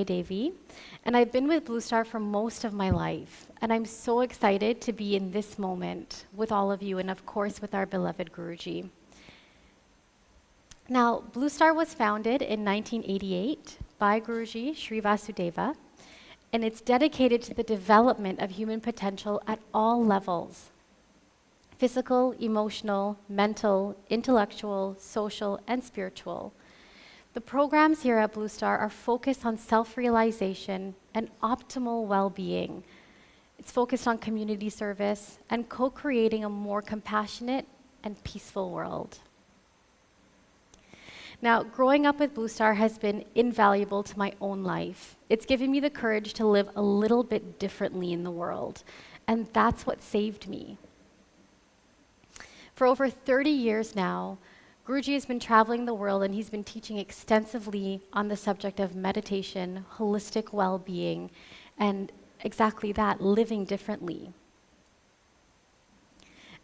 Devi, and I've been with Blue Star for most of my life. And I'm so excited to be in this moment with all of you and, of course, with our beloved Guruji. Now, Blue Star was founded in 1988 by Guruji Sri Vasudeva, and it's dedicated to the development of human potential at all levels: physical, emotional, mental, intellectual, social, and spiritual. The programs here at Blue Star are focused on self-realization and optimal well-being. It's focused on community service and co-creating a more compassionate and peaceful world. Now, growing up with Blue Star has been invaluable to my own life. It's given me the courage to live a little bit differently in the world, and that's what saved me. For over 30 years now, Guruji has been traveling the world and he's been teaching extensively on the subject of meditation, holistic well-being, and exactly that, living differently.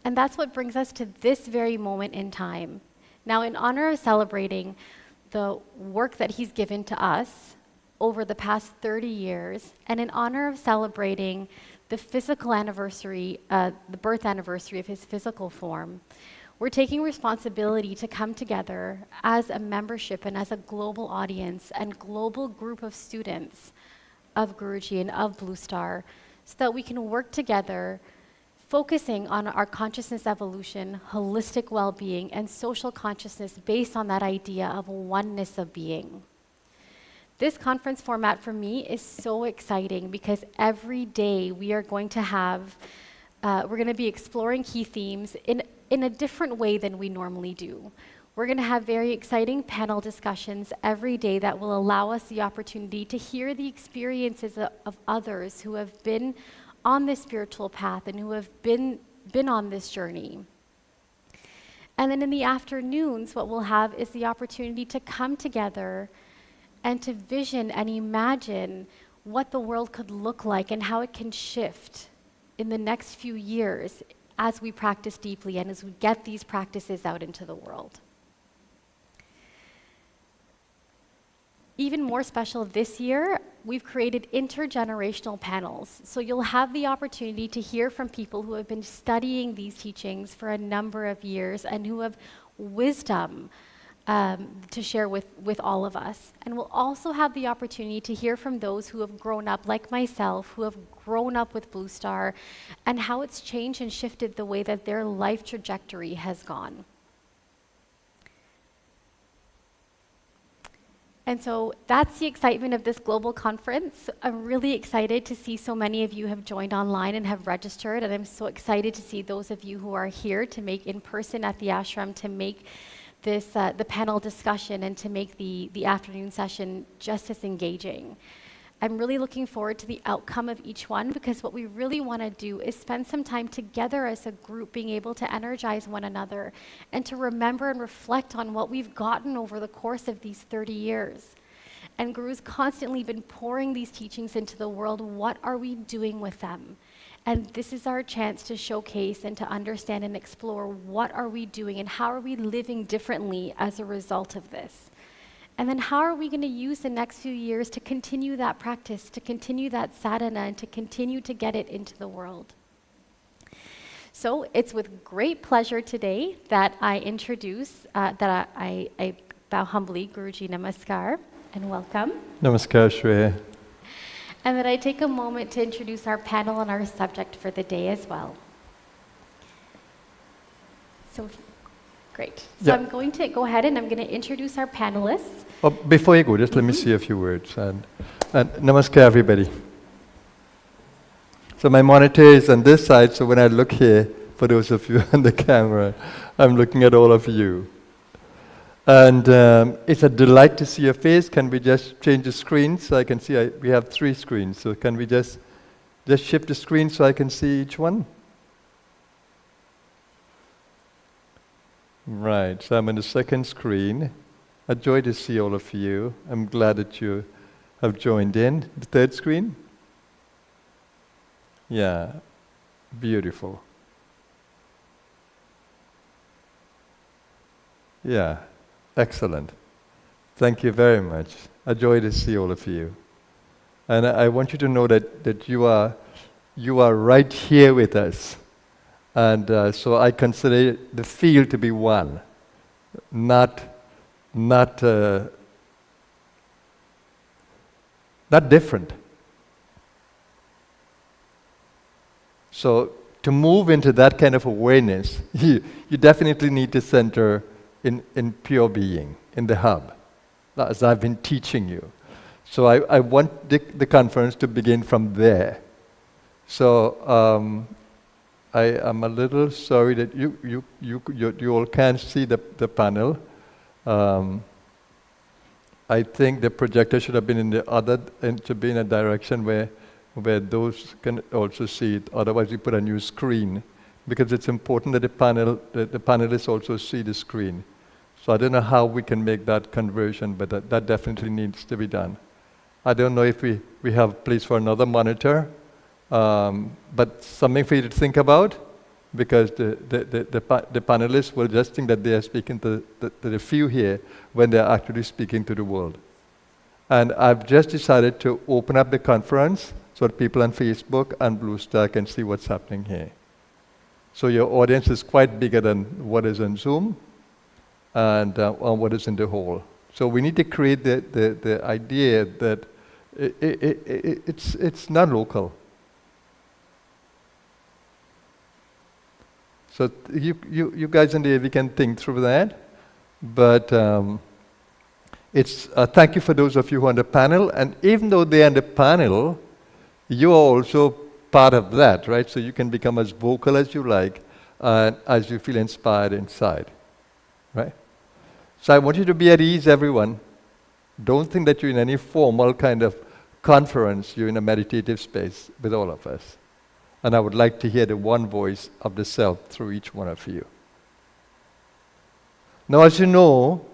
And that's what brings us to this very moment in time. Now, in honor of celebrating the work that he's given to us over the past 30 years, and in honor of celebrating the physical anniversary, the birth anniversary of his physical form, we're taking responsibility to come together as a membership and as a global audience and global group of students of Guruji and of Blue Star so that we can work together focusing on our consciousness evolution, holistic well-being, and social consciousness based on that idea of oneness of being. This conference format for me is so exciting because every day we are going to have, we're going to be exploring key themes in a different way than we normally do. We're going to have very exciting panel discussions every day that will allow us the opportunity to hear the experiences of others who have been on this spiritual path and who have been on this journey. And then in the afternoons, what we'll have is the opportunity to come together and to vision and imagine what the world could look like and how it can shift in the next few years as we practice deeply and as we get these practices out into the world. Even more special this year, we've created intergenerational panels. So you'll have the opportunity to hear from people who have been studying these teachings for a number of years and who have wisdom to share with all of us. And we'll also have the opportunity to hear from those who have grown up, like myself, who have grown up with Blue Star, and how it's changed and shifted the way that their life trajectory has gone. And so that's the excitement of this global conference. I'm really excited to see so many of you have joined online and have registered, and I'm so excited to see those of you who are here to make in person at the ashram, to make this the panel discussion and to make the afternoon session just as engaging. I'm really looking forward to the outcome of each one because what we really want to do is spend some time together as a group, being able to energize one another and to remember and reflect on what we've gotten over the course of these 30 years. And Guru's constantly been pouring these teachings into the world. What are we doing with them? And this is our chance to showcase and to understand and explore what are we doing and how are we living differently as a result of this. And then how are we going to use the next few years to continue that practice, to continue that sadhana, and to continue to get it into the world. So it's with great pleasure today that I introduce, that I bow humbly, Guruji Namaskar, and welcome. Namaskar, Shreya. And that I take a moment to introduce our panel and our subject for the day as well. So, great. So yeah. I'm going to go ahead and I'm going to introduce our panelists. Oh, before you go, just let me say a few words. And namaskar, everybody. So my monitor is on this side, so when I look here, for those of you on the camera, I'm looking at all of you. And it's a delight to see your face. Can we just change the screen so I can see? We have 3 screens, so can we just shift the screen so I can see each one? Right, so I'm on the second screen. A joy to see all of you. I'm glad that you have joined in. The third screen? Yeah, beautiful. Yeah, excellent. Thank you very much. A joy to see all of you. And I want you to know that you are right here with us. And so I consider the field to be one, not different. So to move into that kind of awareness, you definitely need to center in pure being, in the hub, as I've been teaching you. So I want the conference to begin from there. So I am a little sorry that you all can't see the panel. I think the projector should have been should be in a direction where those can also see it. Otherwise, we put a new screen, because it's important that the panelists also see the screen. So I don't know how we can make that conversion, but that definitely needs to be done. I don't know if we have place for another monitor, but something for you to think about, because the panelists will just think that they are speaking to the few here when they are actually speaking to the world. And I've just decided to open up the conference so that people on Facebook and Blue Star can see what's happening here. So your audience is quite bigger than what is on Zoom and on what is in the hall. So we need to create the idea that it's not local. So you guys in the AV can think through that. But it's thank you for those of you who are on the panel. And even though they're on the panel, you are also part of that, right? So you can become as vocal as you like, as you feel inspired inside, right? So I want you to be at ease, everyone. Don't think that you're in any formal kind of conference. You're in a meditative space with all of us. And I would like to hear the one voice of the self through each one of you. Now, as you know,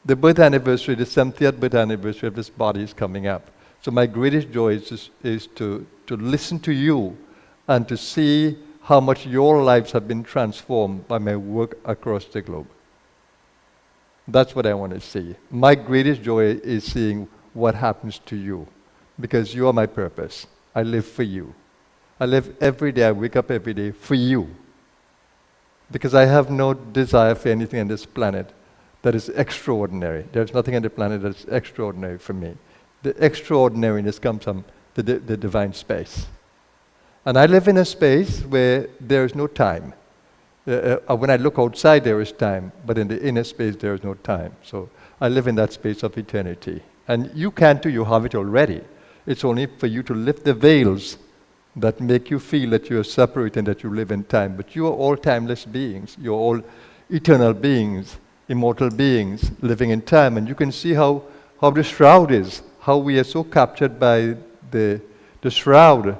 the birth anniversary, the 70th birth anniversary of this body is coming up. So my greatest joy is to listen to you and to see how much your lives have been transformed by my work across the globe. That's what I want to see. My greatest joy is seeing what happens to you, because you are my purpose. I live for you. I live every day, I wake up every day for you. Because I have no desire for anything on this planet that is extraordinary. There's nothing on the planet that's extraordinary for me. The extraordinariness comes from the divine space. And I live in a space where there is no time. When I look outside, there is time, but in the inner space, there is no time. So I live in that space of eternity. And you can too, you have it already. It's only for you to lift the veils that make you feel that you are separate and that you live in time. But you are all timeless beings. You're all eternal beings, immortal beings living in time. And you can see how the shroud is, how we are so captured by the shroud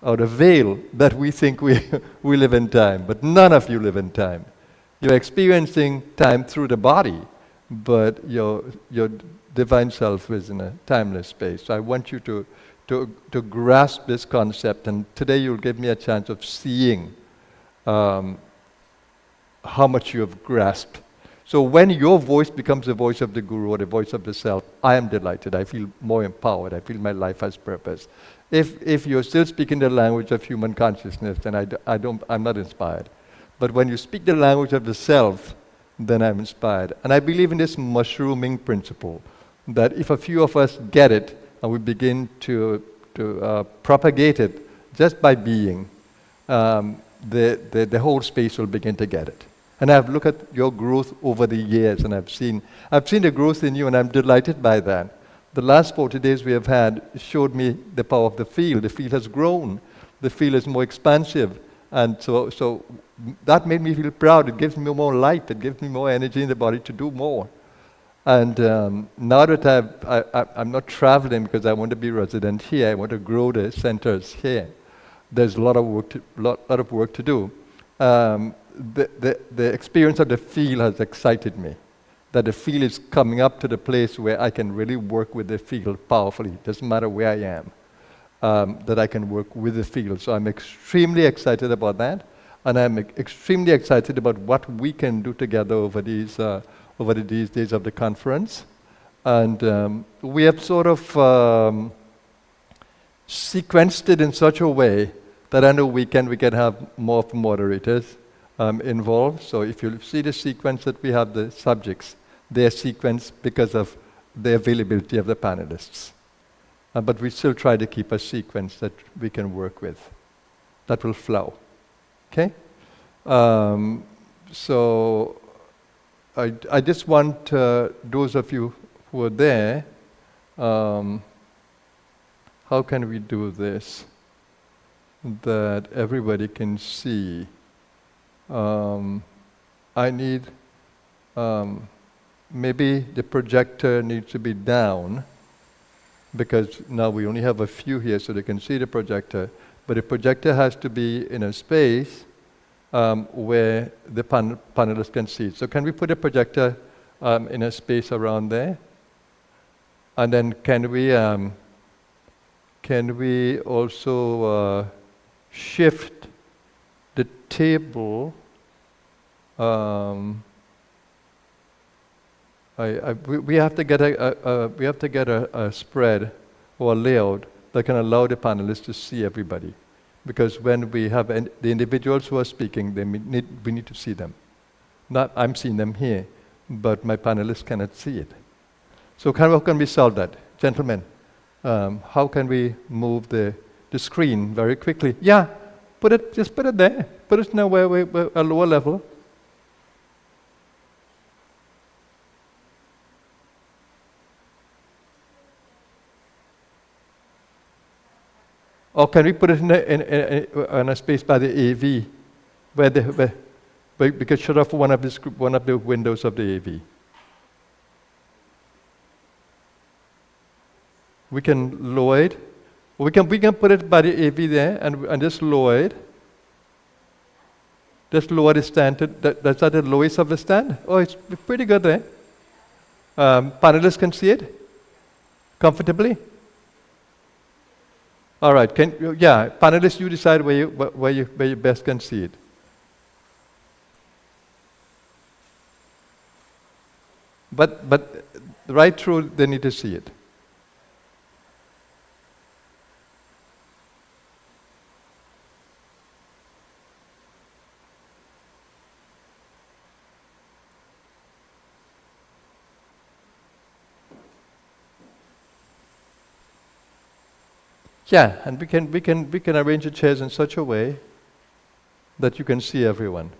or the veil that we think we live in time. But none of you live in time. You're experiencing time through the body, but your divine self is in a timeless space. So I want you to grasp this concept, and today you'll give me a chance of seeing how much you have grasped. So when your voice becomes the voice of the Guru or the voice of the self, I am delighted. I feel more empowered. I feel my life has purpose. If you're still speaking the language of human consciousness, then I'm not inspired. But when you speak the language of the self, then I'm inspired. And I believe in this mushrooming principle, that if a few of us get it, and we begin to propagate it just by being, the whole space will begin to get it. And I've looked at your growth over the years, and I've seen the growth in you, and I'm delighted by that. The last 40 days we have had showed me the power of the field. The field has grown. The field is more expansive. And so that made me feel proud. It gives me more life. It gives me more energy in the body to do more. And now that I'm not traveling because I want to be resident here, I want to grow the centers here. There's a lot of work to do. The experience of the field has excited me. That the field is coming up to the place where I can really work with the field powerfully. It doesn't matter where I am, that I can work with the field. So I'm extremely excited about that, and I'm extremely excited about what we can do together over these days of the conference. And we have sort of sequenced it in such a way that on the weekend we can have more moderators involved. So if you see the sequence that we have the subjects, they're sequenced because of the availability of the panelists. But we still try to keep a sequence that we can work with, that will flow. Okay? So I just want those of you who are there, how can we do this that everybody can see? I need, maybe the projector needs to be down, because now we only have a few here so they can see the projector, but the projector has to be in a space where the panelists can see it. So can we put a projector in a space around there? And then can we also shift the table? We have to get a spread or a layout that can allow the panelists to see everybody, because when we have the individuals who are speaking, we need to see them. Not I'm seeing them here, but my panelists cannot see it. So how can we solve that, gentlemen? How can we move the screen very quickly? Yeah, just put it there. Put it nowhere a lower level. Or can we put it in a space by the AV, where we could shut off one of the windows of the AV? We can lower it. We can put it by the AV there and just lower it. Just lower the stand. That's at the lowest of the stand. Oh, it's pretty good there. Panelists can see it comfortably. All right, panelists, you decide where you best can see it. But right through, they need to see it. Yeah, and we can arrange the chairs in such a way that you can see everyone.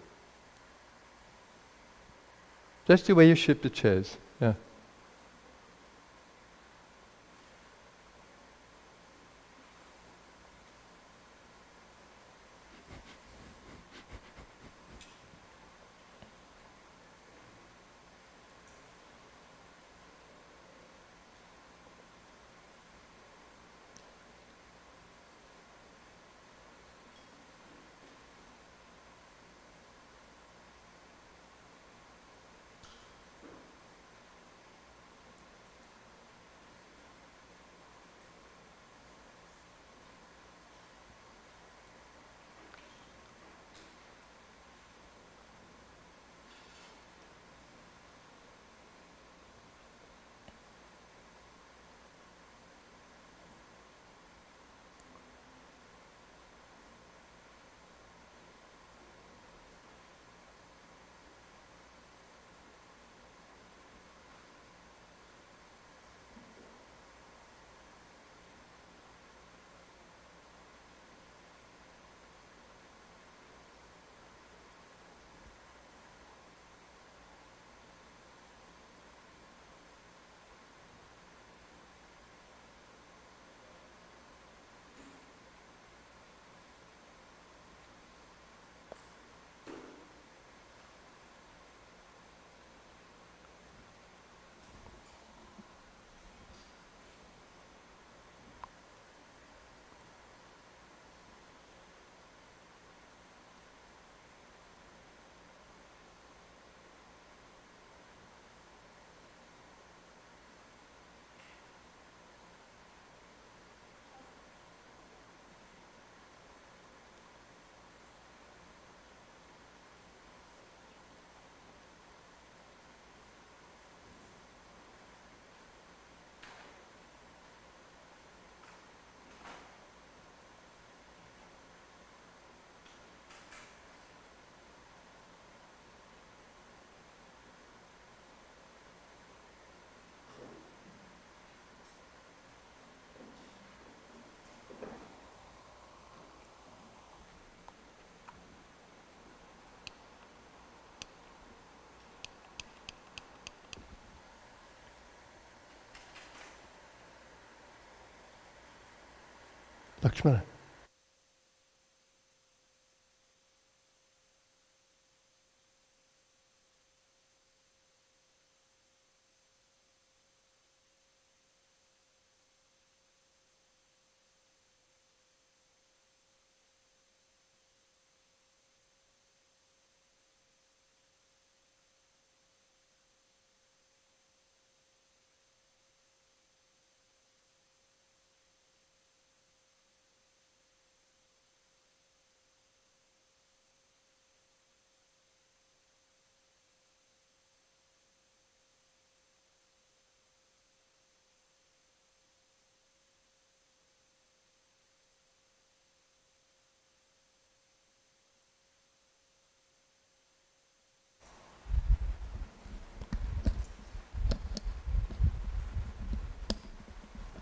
Just the way you shift the chairs. Yeah. Lakshmana.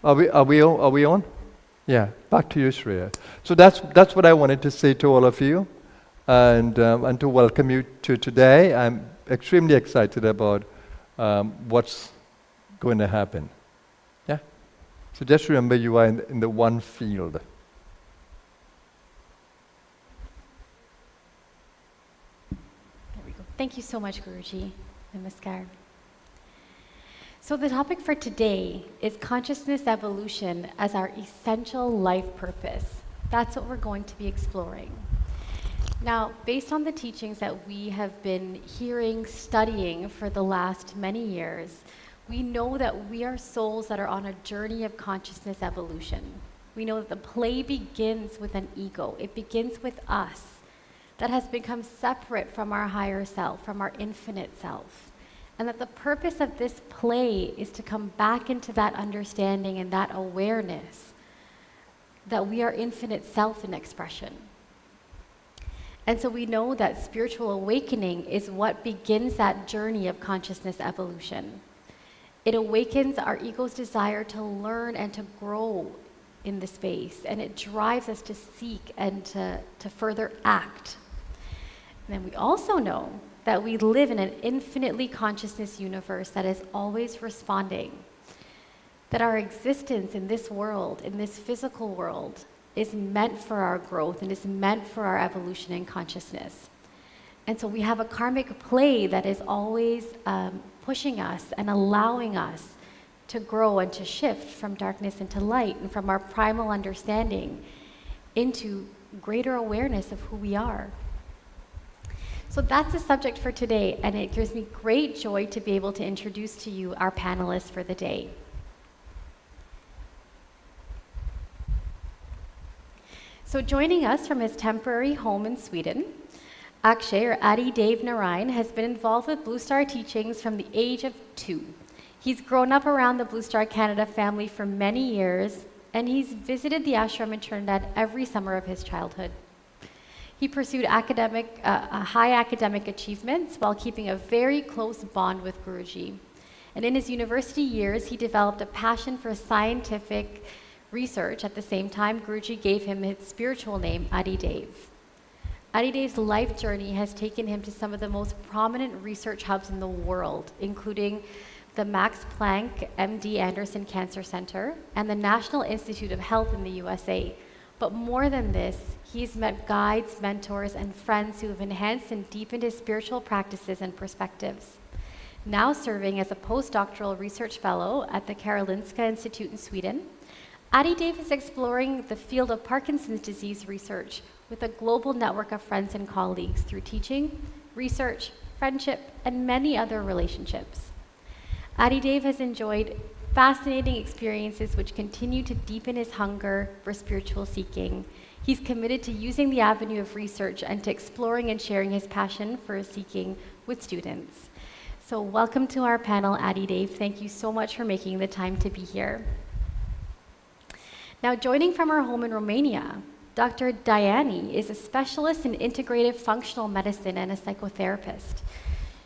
Are we on? Yeah, back to you, Shreya. So that's what I wanted to say to all of you, and to welcome you to today. I'm extremely excited about what's going to happen. Yeah. So just remember, you are in the one field. There we go. Thank you so much, Guruji. Namaskar. So the topic for today is consciousness evolution as our essential life purpose. That's what we're going to be exploring. Now, based on the teachings that we have been hearing, studying for the last many years, we know that we are souls that are on a journey of consciousness evolution. We know that the play begins with an ego. It begins with us that has become separate from our higher self, from our infinite self. And that the purpose of this play is to come back into that understanding and that awareness that we are infinite self in expression. And so we know that spiritual awakening is what begins that journey of consciousness evolution. It awakens our ego's desire to learn and to grow in the space, and it drives us to seek and to further act. And then we also know that we live in an infinitely consciousness universe that is always responding, that our existence in this world, in this physical world, is meant for our growth and is meant for our evolution in consciousness. And so we have a karmic play that is always pushing us and allowing us to grow and to shift from darkness into light and from our primal understanding into greater awareness of who we are. So that's the subject for today, and it gives me great joy to be able to introduce to you our panelists for the day. So joining us from his temporary home in Sweden, Akshay, or Adi Dev Narayan, has been involved with Blue Star teachings from the age of 2. He's grown up around the Blue Star Canada family for many years, and he's visited the ashram in Trinidad every summer of his childhood. He pursued high academic achievements while keeping a very close bond with Guruji. And in his university years, he developed a passion for scientific research. At the same time, Guruji gave him his spiritual name, Adi Dev. Adi Dev's life journey has taken him to some of the most prominent research hubs in the world, including the Max Planck MD Anderson Cancer Center and the National Institute of Health in the USA. But more than this, he's met guides, mentors, and friends who have enhanced and deepened his spiritual practices and perspectives. Now serving as a postdoctoral research fellow at the Karolinska Institute in Sweden, Adi Dev is exploring the field of Parkinson's disease research with a global network of friends and colleagues through teaching, research, friendship, and many other relationships. Adi Dev has enjoyed fascinating experiences which continue to deepen his hunger for spiritual seeking. He's committed to using the avenue of research and to exploring and sharing his passion for seeking with students. So welcome to our panel, Adi Dev. Thank you so much for making the time to be here. Now, joining from our home in Romania, Dr. Diani is a specialist in integrative functional medicine and a psychotherapist.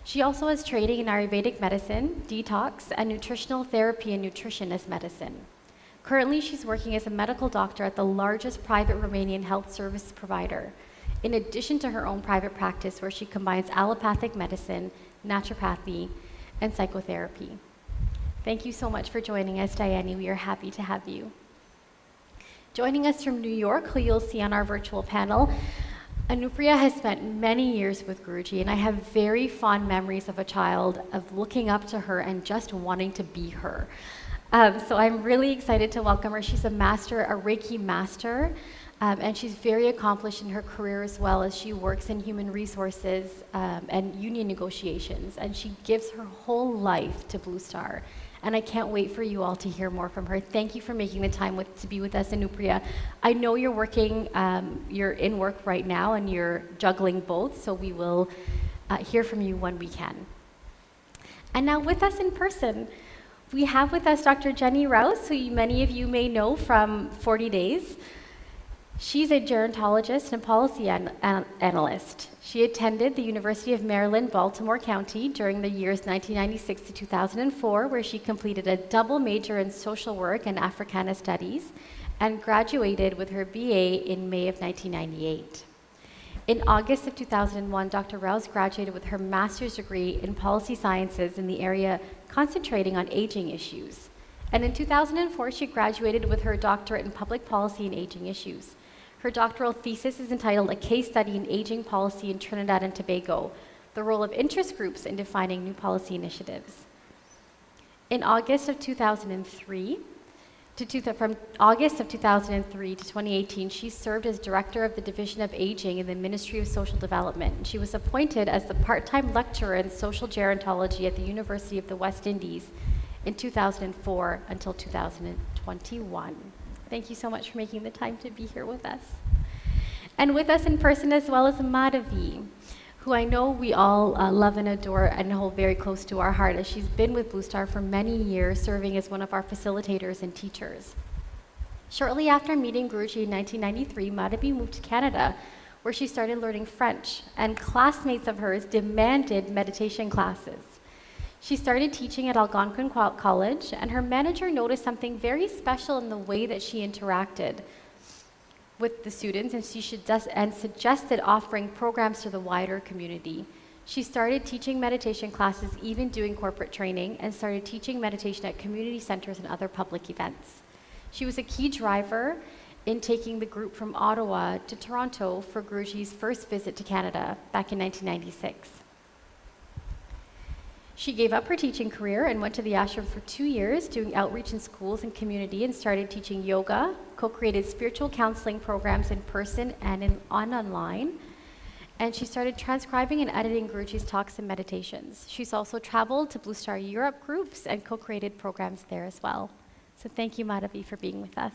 She also has training in Ayurvedic medicine, detox, and nutritional therapy and nutritionist medicine. Currently, she's working as a medical doctor at the largest private Romanian health service provider, in addition to her own private practice where she combines allopathic medicine, naturopathy, and psychotherapy. Thank you so much for joining us, Diani. We are happy to have you. Joining us from New York, who you'll see on our virtual panel, Anupriya has spent many years with Guruji, and I have very fond memories of a child of looking up to her and just wanting to be her. So I'm really excited to welcome her. She's a Reiki master, and she's very accomplished in her career as well, as she works in human resources and union negotiations, and she gives her whole life to Blue Star. And I can't wait for you all to hear more from her. Thank you for making the time to be with us, Anupriya. I know you're working, you're in work right now, and you're juggling both, so we will hear from you when we can. And now with us in person, we have with us Dr. Jenny Rouse, who many of you may know from 40 Days. She's a gerontologist and policy analyst. She attended the University of Maryland, Baltimore County during the years 1996 to 2004, where she completed a double major in social work and Africana studies and graduated with her BA in May of 1998. In August of 2001, Dr. Rouse graduated with her master's degree in policy sciences in the area concentrating on aging issues. And in 2004, she graduated with her doctorate in public policy and aging issues. Her doctoral thesis is entitled A Case Study in Aging Policy in Trinidad and Tobago, the role of interest groups in defining new policy initiatives. In August of 2003, from August of 2003 to 2018, she served as Director of the Division of Aging in the Ministry of Social Development. She was appointed as the part-time lecturer in social gerontology at the University of the West Indies in 2004 until 2021. Thank you so much for making the time to be here with us. And with us in person as well as Madhavi, who I know we all love and adore and hold very close to our heart, as she's been with Blue Star for many years, serving as one of our facilitators and teachers. Shortly after meeting Guruji in 1993, Madhavi moved to Canada, where she started learning French, and classmates of hers demanded meditation classes. She started teaching at Algonquin College, and her manager noticed something very special in the way that she interacted with the students, and suggested offering programs to the wider community. She started teaching meditation classes, even doing corporate training, and started teaching meditation at community centers and other public events. She was a key driver in taking the group from Ottawa to Toronto for Guruji's first visit to Canada back in 1996. She gave up her teaching career and went to the ashram for 2 years, doing outreach in schools and community, and started teaching yoga, co-created spiritual counseling programs in person and online. And she started transcribing and editing Guruji's talks and meditations. She's also traveled to Blue Star Europe groups and co-created programs there as well. So thank you, Madhavi, for being with us.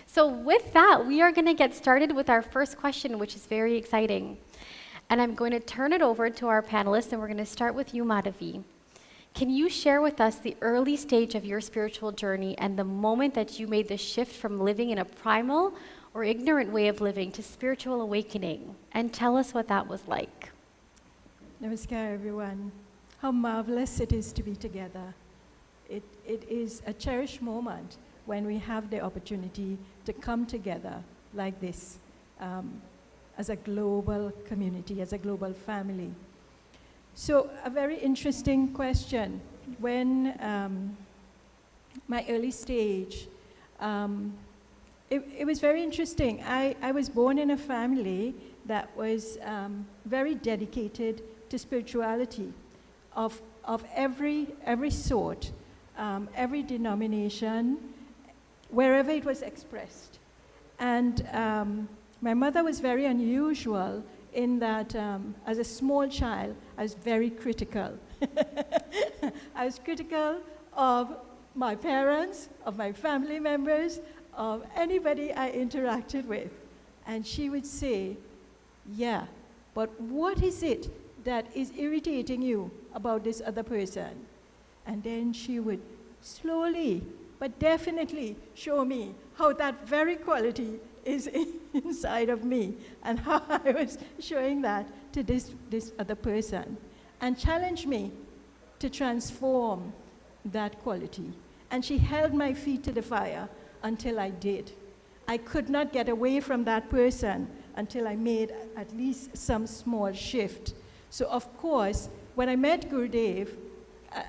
So with that, we are going to get started with our first question, which is very exciting. And I'm going to turn it over to our panelists, and we're going to start with you, Madhavi. Can you share with us the early stage of your spiritual journey and the moment that you made the shift from living in a primal or ignorant way of living to spiritual awakening? And tell us what that was like. Namaskar, everyone. How marvelous it is to be together. It is a cherished moment when we have the opportunity to come together like this. As a global community, as a global family. So a very interesting question. When my early stage, it was very interesting. I was born in a family that was very dedicated to spirituality of every sort, every denomination, wherever it was expressed. And my mother was very unusual in that as a small child, I was very critical. I was critical of my parents, of my family members, of anybody I interacted with. And she would say, yeah, but what is it that is irritating you about this other person? And then she would slowly, but definitely show me how that very quality is inside of me, and how I was showing that to this other person, and challenged me to transform that quality. And she held my feet to the fire until I did. I could not get away from that person until I made at least some small shift. So of course, when I met Gurudev,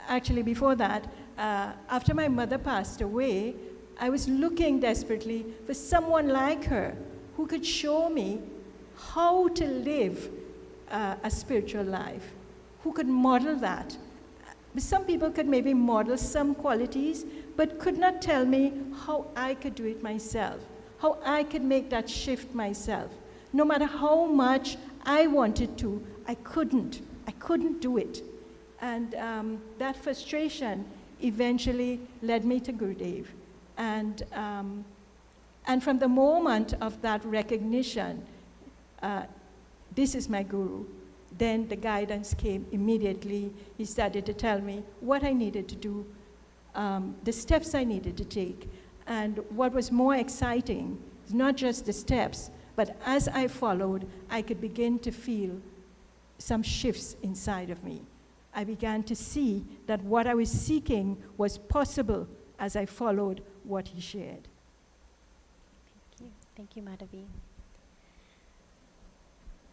actually before that, after my mother passed away, I was looking desperately for someone like her who could show me how to live a spiritual life, who could model that. Some people could maybe model some qualities, but could not tell me how I could do it myself, how I could make that shift myself. No matter how much I wanted to, I couldn't do it. And that frustration eventually led me to Gurudev. And from the moment of that recognition, this is my Guru, then the guidance came immediately. He started to tell me what I needed to do, the steps I needed to take. And what was more exciting is not just the steps, but as I followed, I could begin to feel some shifts inside of me. I began to see that what I was seeking was possible as I followed what he shared. Thank you, Madhavi.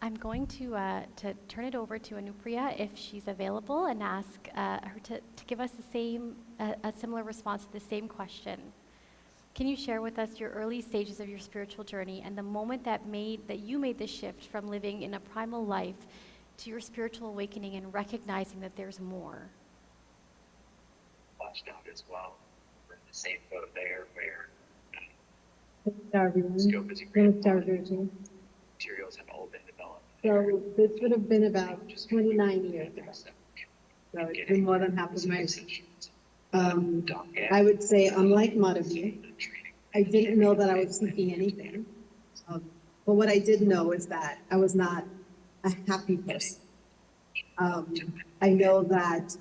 I'm going to turn it over to Anupriya if she's available and ask her to give us a similar response to the same question. Can you share with us your early stages of your spiritual journey and the moment that you made the shift from living in a primal life to your spiritual awakening and recognizing that there's more? Watched out as well. We're in the same boat there where Scope is agreed upon. Materials have all been developed. So this would have been about 29 years ago. So it's been more than half of my life. I would say, unlike Madhavi, I didn't know that I was seeking anything. But what I did know is that I was not a happy person. I know that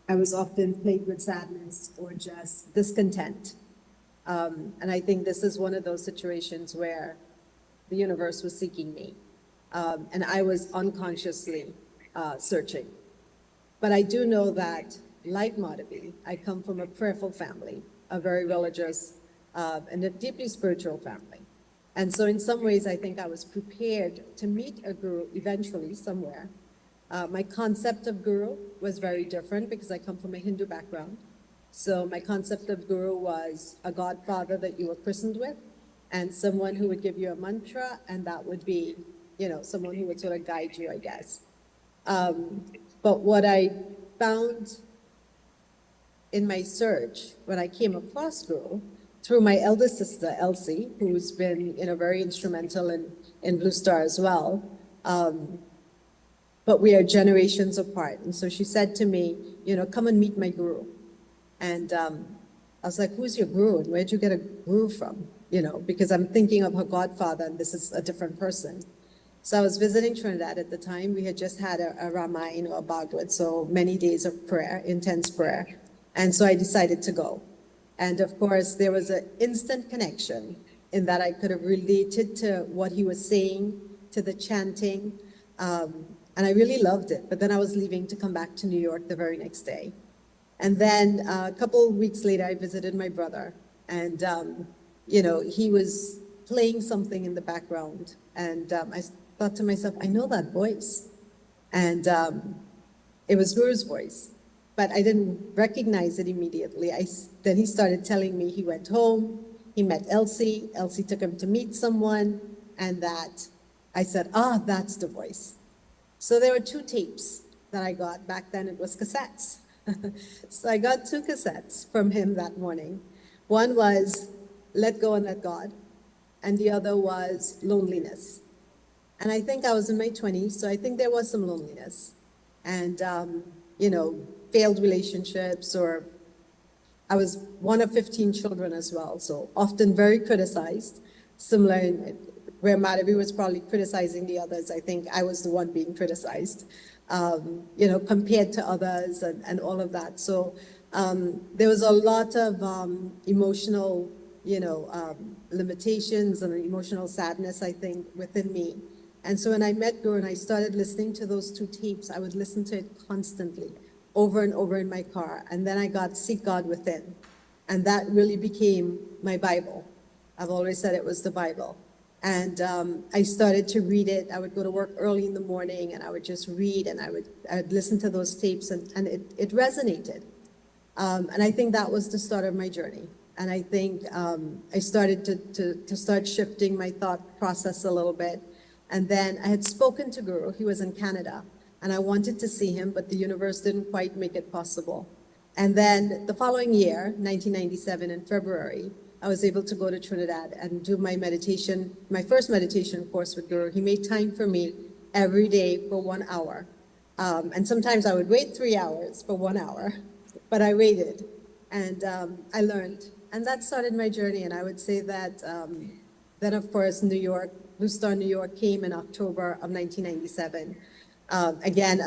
I was often plagued with sadness or just discontent. And I think this is one of those situations where the universe was seeking me. And I was unconsciously searching. But I do know that, like Madhavi, I come from a prayerful family, a very religious and a deeply spiritual family. And so in some ways, I think I was prepared to meet a guru eventually somewhere. My concept of guru was very different because I come from a Hindu background. So my concept of guru was a godfather that you were christened with and someone who would give you a mantra, and that would be, someone who would sort of guide you, I guess. But what I found in my search when I came across Guru, through my elder sister, Elsie, who's been, very instrumental in Blue Star as well. But we are generations apart. And so she said to me, come and meet my Guru. And I was like, who's your Guru? And where'd you get a Guru from? Because I'm thinking of her godfather and this is a different person. So I was visiting Trinidad at the time. We had just had a Ramayana or a Bhagavad, so many days of prayer, intense prayer. And so I decided to go. And of course, there was an instant connection in that I could have related to what he was saying, to the chanting. And I really loved it. But then I was leaving to come back to New York the very next day. And then a couple of weeks later, I visited my brother. And, he was playing something in the background. And I thought to myself, I know that voice. And it was Guru's voice. But I didn't recognize it immediately. Then he started telling me he went home, he met Elsie, Elsie took him to meet someone, and that I said, that's the voice. So there were 2 tapes that I got. Back then it was cassettes. So I got 2 cassettes from him that morning. One was Let Go and Let God, and the other was Loneliness. And I think I was in my 20s, so I think there was some loneliness. And, failed relationships, or I was one of 15 children as well, so often very criticized, similar where Madhavi was probably criticizing the others. I think I was the one being criticized, compared to others and all of that. So there was a lot of emotional, limitations and emotional sadness, I think, within me. And so when I met Guru and I started listening to those 2 tapes, I would listen to it constantly, over and over in my car. And then I got Seek God Within. And that really became my Bible. I've always said it was the Bible. And I started to read it. I would go to work early in the morning and I would just read, and I would listen to those tapes, and it resonated. And I think that was the start of my journey. And I think I started to start shifting my thought process a little bit. And then I had spoken to Guru. He was in Canada, and I wanted to see him, but the universe didn't quite make it possible. And then the following year, 1997, in February, I was able to go to Trinidad and do my meditation, my first meditation course with Guru. He made time for me every day for 1 hour. And sometimes I would wait 3 hours for 1 hour, but I waited, and I learned. And that started my journey. And I would say that then, of course, New York, Blue Star New York came in October of 1997. Again,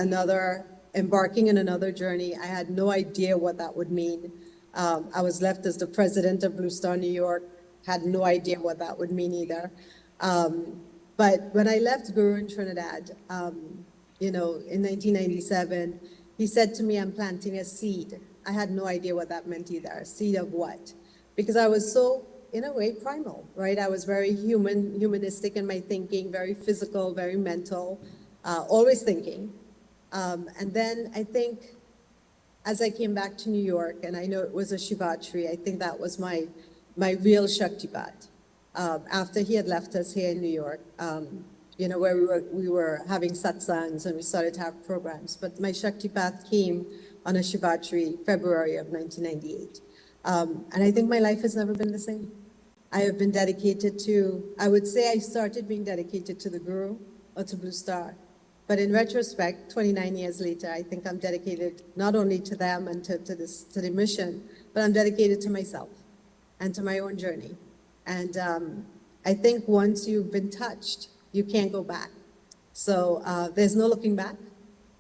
embarking in another journey. I had no idea what that would mean. I was left as the president of Blue Star New York, had no idea what that would mean either. But when I left Guru in Trinidad, in 1997, he said to me, I'm planting a seed. I had no idea what that meant either. A seed of what? Because I was so, in a way, primal, right? I was very humanistic in my thinking, very physical, very mental, always thinking. And then I think as I came back to New York, and I know it was a Shivatri, I think that was my real Shaktipat. After he had left us here in New York, where we were having satsangs and we started to have programs. But my Shaktipat came on a Shivatri, February of 1998. And I think my life has never been the same. I have been dedicated I would say I started being dedicated to the Guru or to Blue Star. But in retrospect, 29 years later, I think I'm dedicated not only to them and to the mission, but I'm dedicated to myself and to my own journey. And I think once you've been touched, you can't go back. So there's no looking back.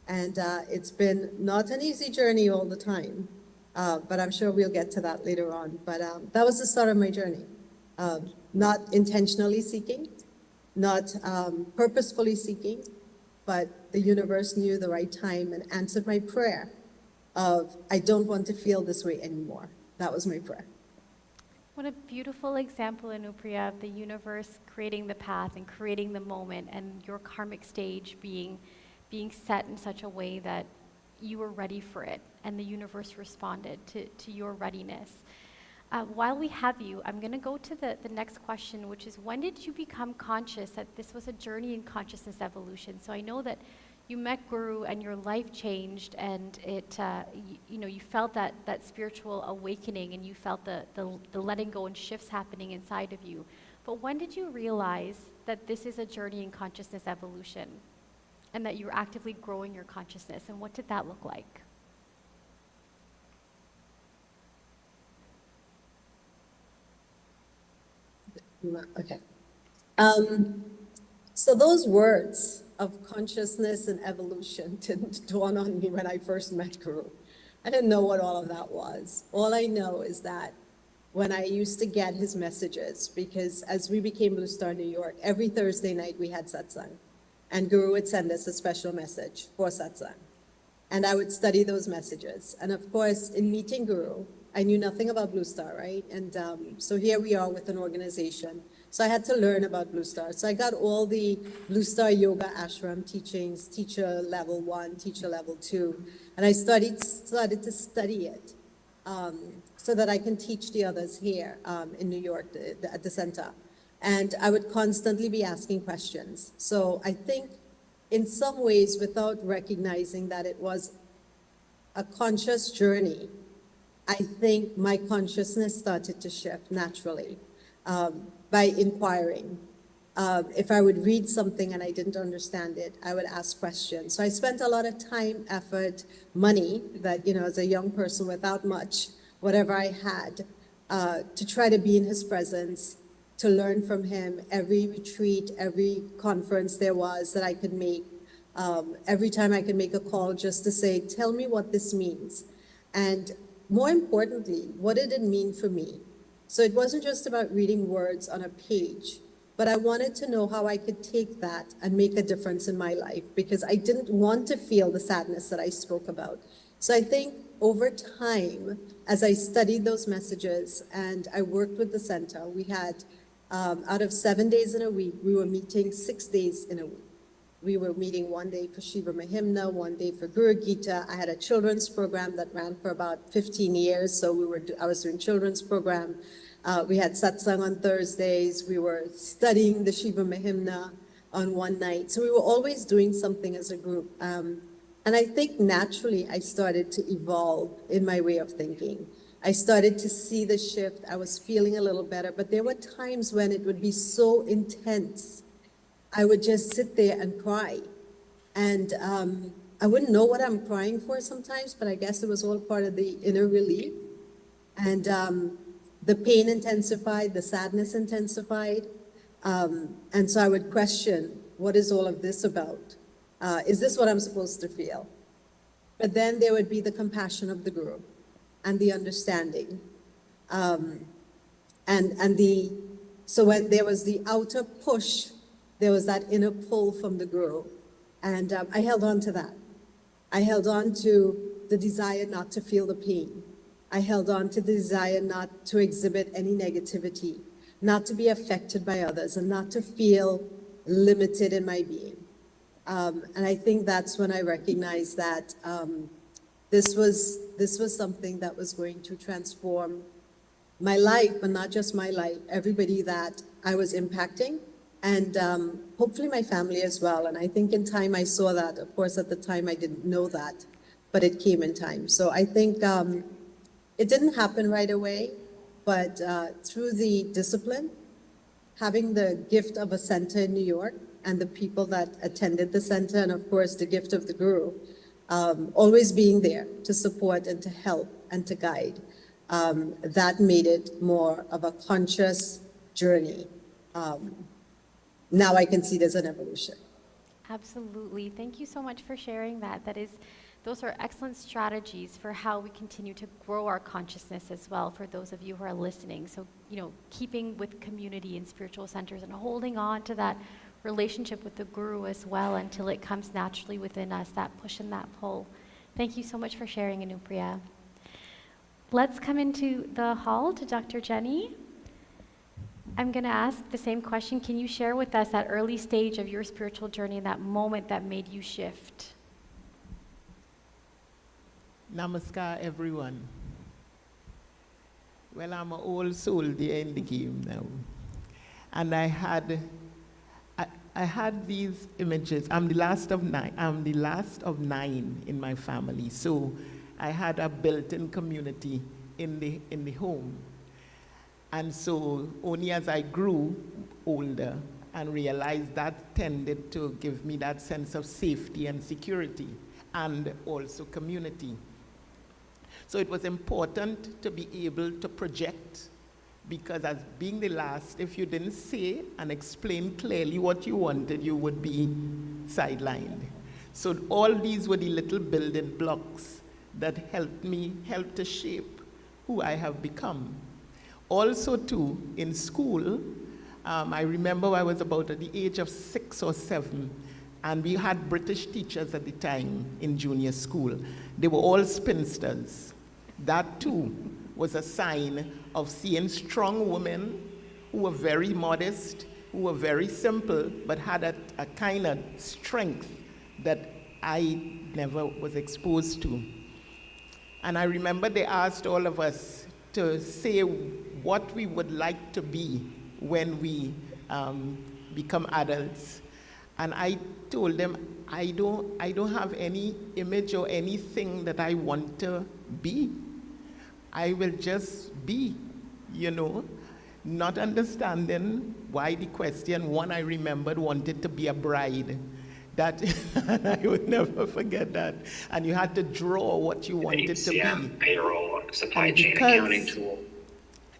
And it's been not an easy journey all the time, but I'm sure we'll get to that later on. But that was the start of my journey. Not intentionally seeking, not purposefully seeking, but the universe knew the right time and answered my prayer of, I don't want to feel this way anymore. That was my prayer. What a beautiful example, Anupriya, of the universe creating the path and creating the moment, and your karmic stage being set in such a way that you were ready for it, and the universe responded to your readiness. While we have you, I'm going to go to the next question, which is, when did you become conscious that this was a journey in consciousness evolution? So I know that you met Guru and your life changed, and it, you felt that spiritual awakening, and you felt the letting go and shifts happening inside of you. But when did you realize that this is a journey in consciousness evolution, and that you're actively growing your consciousness, and what did that look like? Okay. So those words of consciousness and evolution didn't dawn on me when I first met Guru. I didn't know what all of that was. All I know is that when I used to get his messages, because as we became Blue Star New York, every Thursday night we had satsang, and Guru would send us a special message for satsang. And I would study those messages. And of course, in meeting Guru, I knew nothing about Blue Star, right? And so here we are with an organization. So I had to learn about Blue Star. So I got all the Blue Star Yoga Ashram teachings, teacher level 1, teacher level 2. And I started to study it so that I can teach the others here in New York at the center. And I would constantly be asking questions. So I think in some ways, without recognizing that it was a conscious journey, I think my consciousness started to shift naturally by inquiring. If I would read something and I didn't understand it, I would ask questions. So I spent a lot of time, effort, money that, as a young person without much, whatever I had, to try to be in his presence, to learn from him every retreat, every conference there was that I could make. Every time I could make a call just to say, tell me what this means. And more importantly, what did it mean for me? So it wasn't just about reading words on a page, but I wanted to know how I could take that and make a difference in my life, because I didn't want to feel the sadness that I spoke about. So I think over time, as I studied those messages and I worked with the center, we had, out of 7 days in a week, we were meeting 6 days in a week. We were meeting one day for Shiva Mahimna, one day for Guru Gita. I had a children's program that ran for about 15 years, so I was doing children's program. We had satsang on Thursdays. We were studying the Shiva Mahimna on one night. So we were always doing something as a group. And I think naturally I started to evolve in my way of thinking. I started to see the shift. I was feeling a little better, but there were times when it would be so intense. I would just sit there and cry. And I wouldn't know what I'm crying for sometimes, but I guess it was all part of the inner relief. And the pain intensified, the sadness intensified. And so I would question, what is all of this about? Is this what I'm supposed to feel? But then there would be the compassion of the Guru and the understanding. So when there was the outer push, there was that inner pull from the Guru. And I held on to that. I held on to the desire not to feel the pain. I held on to the desire not to exhibit any negativity, not to be affected by others, and not to feel limited in my being. And I think that's when I recognized that this was something that was going to transform my life, but not just my life, everybody that I was impacting, and hopefully my family as well. And I think in time I saw that. Of course, at the time I didn't know that, but it came in time. So I think it didn't happen right away, but through the discipline, having the gift of a center in New York and the people that attended the center, and of course the gift of the Guru, always being there to support and to help and to guide, that made it more of a conscious journey. Now I can see there's an evolution. Absolutely. Thank you so much for sharing that. Those are excellent strategies for how we continue to grow our consciousness as well, for those of you who are listening. So, keeping with community and spiritual centers and holding on to that relationship with the Guru as well until it comes naturally within us, that push and that pull. Thank you so much for sharing, Anupriya. Let's come into the hall to Dr. Jenny. I'm going to ask the same question. Can you share with us that early stage of your spiritual journey and that moment that made you shift? Namaskar, everyone. Well, I'm an old soldier in the game now. And I had these images. I'm the last of 9. I'm the last of 9 in my family. So I had a built-in community in the home. And so only as I grew older and realized that tended to give me that sense of safety and security and also community. So it was important to be able to project, because as being the last, if you didn't say and explain clearly what you wanted, you would be sidelined. So all these were the little building blocks that helped to shape who I have become. Also too, in school, I remember I was about at the age of 6 or 7, and we had British teachers at the time in junior school. They were all spinsters. That too was a sign of seeing strong women who were very modest, who were very simple, but had a kind of strength that I never was exposed to. And I remember they asked all of us to say what we would like to be when we become adults. And I told them, I don't have any image or anything that I want to be. I will just be, not understanding why the question. One I remembered wanted to be a bride. That I would never forget that. And you had to draw what you wanted to be. Payroll, supply chain accounting tool.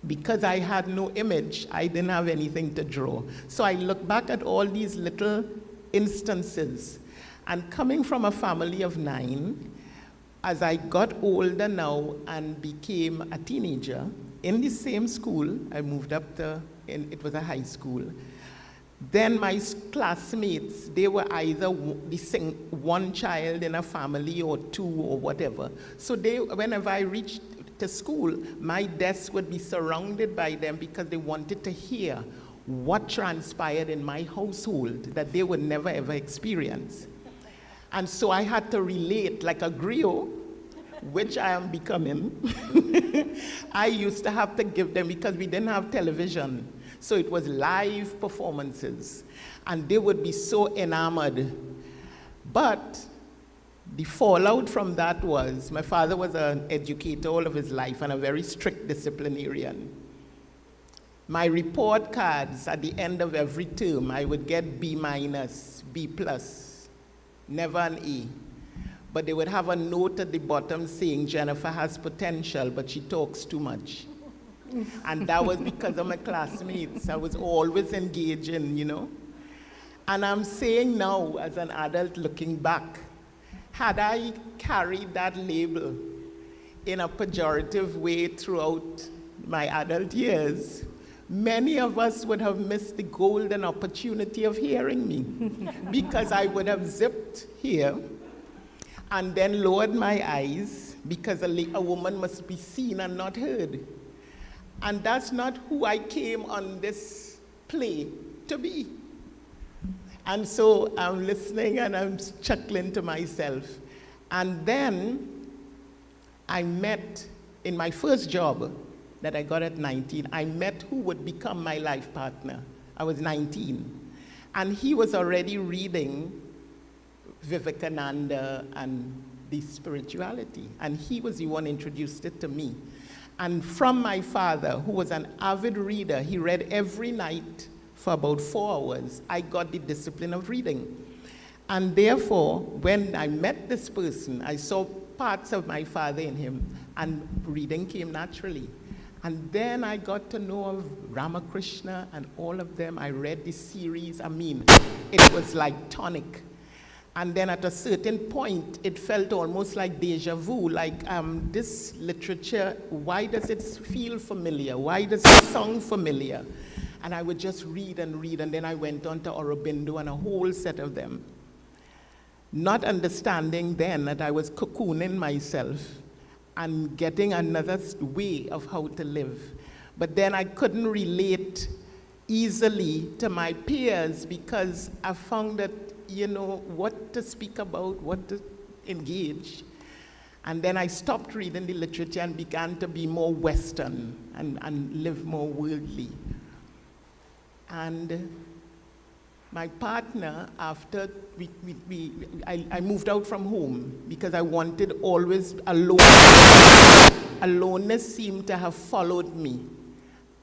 Because I had no image, I didn't have anything to draw. So I look back at all these little instances. And coming from a family of 9, as I got older now and became a teenager, in the same school, I moved up it was a high school. Then my classmates, they were either one child in a family or 2 or whatever. So whenever I reached to school, my desk would be surrounded by them because they wanted to hear what transpired in my household that they would never ever experience. And so I had to relate like a griot, which I am becoming. I used to have to give them, because we didn't have television, so it was live performances, and they would be so enamored. But the fallout from that was, my father was an educator all of his life and a very strict disciplinarian. My report cards at the end of every term, I would get B minus, B plus, never an A. But they would have a note at the bottom saying, Jennifer has potential, but she talks too much. And that was because of my classmates. I was always engaging, you know. And I'm saying now, as an adult looking back, had I carried that label in a pejorative way throughout my adult years, many of us would have missed the golden opportunity of hearing me, because I would have zipped here and then lowered my eyes, because a woman must be seen and not heard. And that's not who I came on this play to be. And so I'm listening and I'm chuckling to myself. And then I met, in my first job that I got at 19, I met who would become my life partner. I was 19. And he was already reading Vivekananda and the spirituality. And he was the one who introduced it to me. And from my father, who was an avid reader, he read every night for about 4 hours, I got the discipline of reading. And therefore, when I met this person, I saw parts of my father in him, and reading came naturally. And then I got to know of Ramakrishna and all of them. I read the series. I mean, it was like tonic. And then at a certain point, it felt almost like deja vu, like this literature, why does it feel familiar? Why does it sound familiar? And I would just read, and then I went on to Aurobindo and a whole set of them. Not understanding then that I was cocooning myself and getting another way of how to live. But then I couldn't relate easily to my peers, because I found that, you know, what to speak about, what to engage. And then I stopped reading the literature and began to be more Western and live more worldly. And my partner, after I moved out from home because I wanted always alone. Aloneness seemed to have followed me.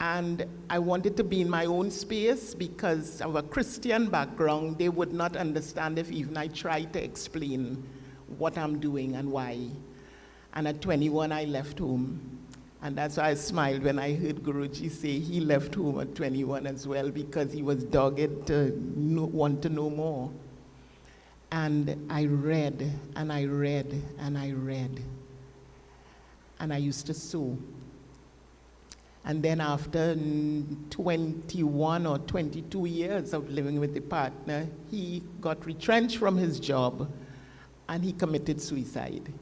And I wanted to be in my own space because of a Christian background. They would not understand if even I tried to explain what I'm doing and why. And at 21, I left home. And that's why I smiled when I heard Guruji say he left home at 21 as well, because he was dogged to want to know more. And I read, and I read, and I read. And I used to sew. And then after 21 or 22 years of living with a partner, he got retrenched from his job, and he committed suicide.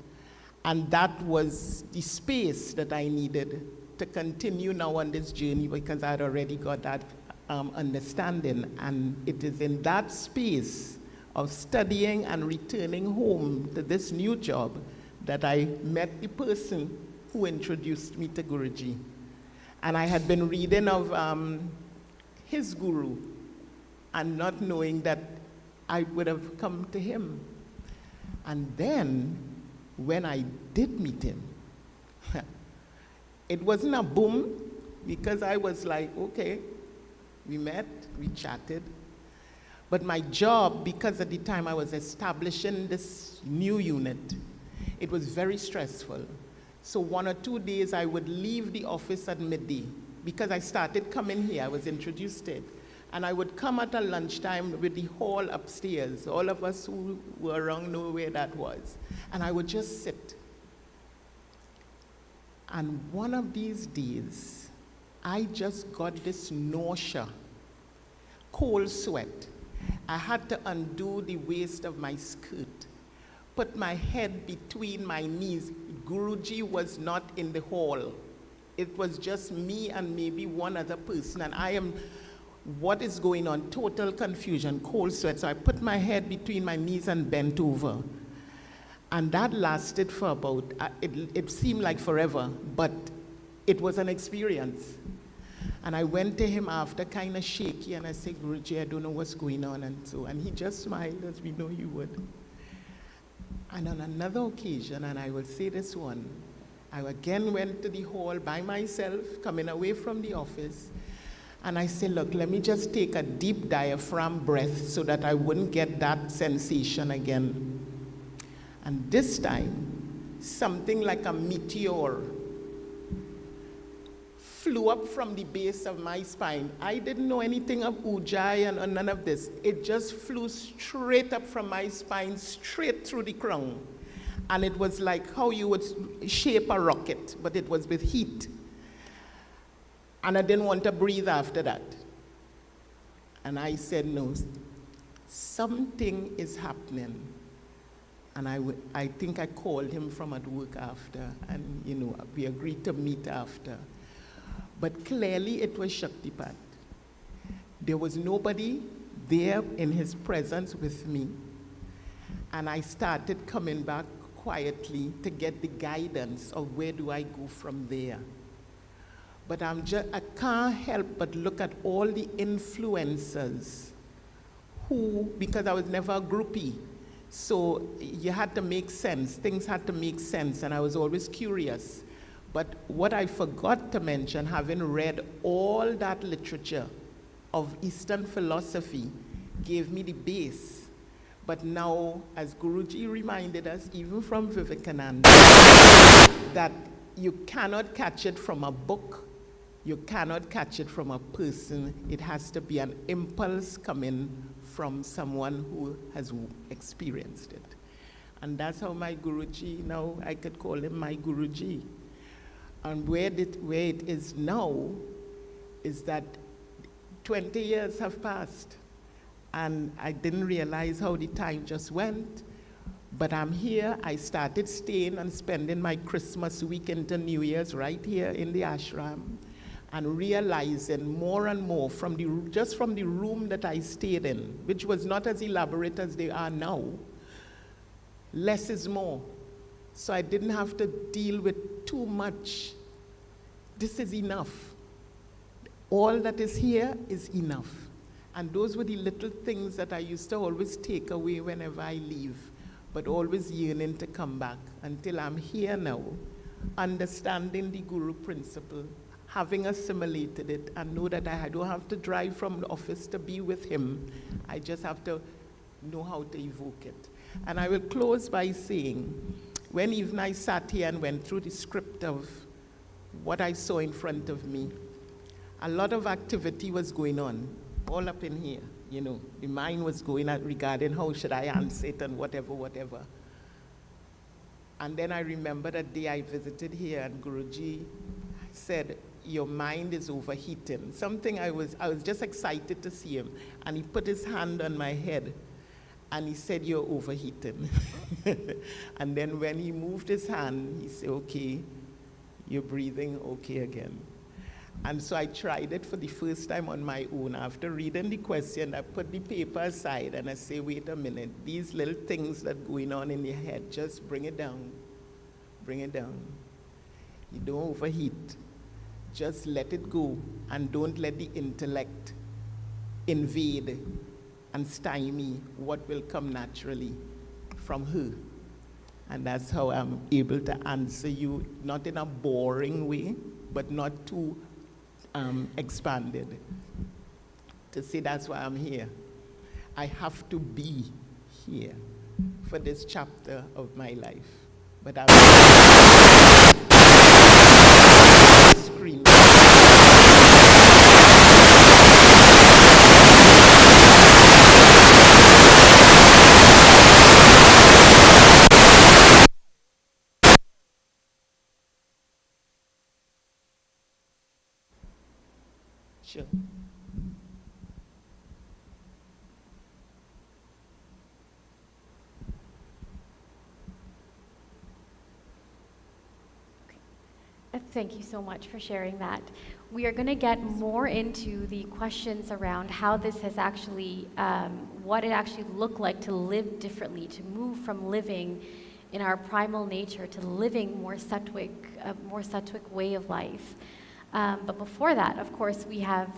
And that was the space that I needed to continue now on this journey, because I had already got that understanding. And it is in that space of studying and returning home to this new job that I met the person who introduced me to Guruji. And I had been reading of his guru and not knowing that I would have come to him. And then, when I did meet him, it wasn't a boom, because I was like, okay, we met, we chatted. But my job, because at the time I was establishing this new unit, it was very stressful. So 1 or 2 days I would leave the office at midday, because I started coming here, I was introduced to it. And I would come at a lunchtime with the hall upstairs. All of us who were around know where that was. And I would just sit. And one of these days, I just got this nausea, cold sweat. I had to undo the waist of my skirt, put my head between my knees. Guruji was not in the hall. It was just me and maybe one other person. And I am What is going on? Total confusion, cold sweat. So I put my head between my knees and bent over. And that lasted for about, it seemed like forever, but it was an experience. And I went to him after, kind of shaky, and I said, Guruji, I don't know what's going on. And he just smiled, as we know he would. And on another occasion, and I will say this one, I again went to the hall by myself, coming away from the office, and I said, look, let me just take a deep diaphragm breath so that I wouldn't get that sensation again. And this time, something like a meteor flew up from the base of my spine. I didn't know anything of Ujjayi and none of this. It just flew straight up from my spine, straight through the crown. And it was like how you would shape a rocket, but it was with heat. And I didn't want to breathe after that. And I said, no, something is happening. And I think I called him from at work after, and we agreed to meet after. But clearly it was Shaktipat. There was nobody there in his presence with me. And I started coming back quietly to get the guidance of where do I go from there. But I can't help but look at all the influencers who, because I was never a groupie, so you had to make sense, things had to make sense, and I was always curious. But what I forgot to mention, having read all that literature of Eastern philosophy, gave me the base. But now, as Guruji reminded us, even from Vivekananda, that you cannot catch it from a book, you cannot catch it from a person. It has to be an impulse coming from someone who has experienced it. And that's how my Guruji, now I could call him my Guruji. And where it is now is that 20 years have passed. And I didn't realize how the time just went. But I'm here. I started staying and spending my Christmas week into New Year's right here in the ashram, and realizing more and more just from the room that I stayed in, which was not as elaborate as they are now, less is more. So I didn't have to deal with too much. This is enough. All that is here is enough. And those were the little things that I used to always take away whenever I leave, but always yearning to come back, until I'm here now, understanding the Guru principle, having assimilated it, and know that I don't have to drive from the office to be with him. I just have to know how to evoke it. And I will close by saying, when even I sat here and went through the script of what I saw in front of me, a lot of activity was going on, all up in here. The mind was going at regarding how should I answer it and whatever. And then I remember that day I visited here and Guruji said, your mind is overheating. I was just excited to see him. And he put his hand on my head and he said, you're overheating. And then when he moved his hand, he said, okay, you're breathing okay again. And so I tried it for the first time on my own. After reading the question, I put the paper aside and I say, wait a minute, these little things that are going on in your head, just bring it down. Bring it down. You don't overheat. Just let it go, and don't let the intellect invade and stymie what will come naturally from her. And that's how I'm able to answer you, not in a boring way, but not too expanded. To say that's why I'm here. I have to be here for this chapter of my life. But I'm screen. Sure. Thank you so much for sharing that. We are going to get more into the questions around how this has actually, what it actually looked like to live differently, to move from living in our primal nature to living a more sattvic way of life. But before that, of course, we have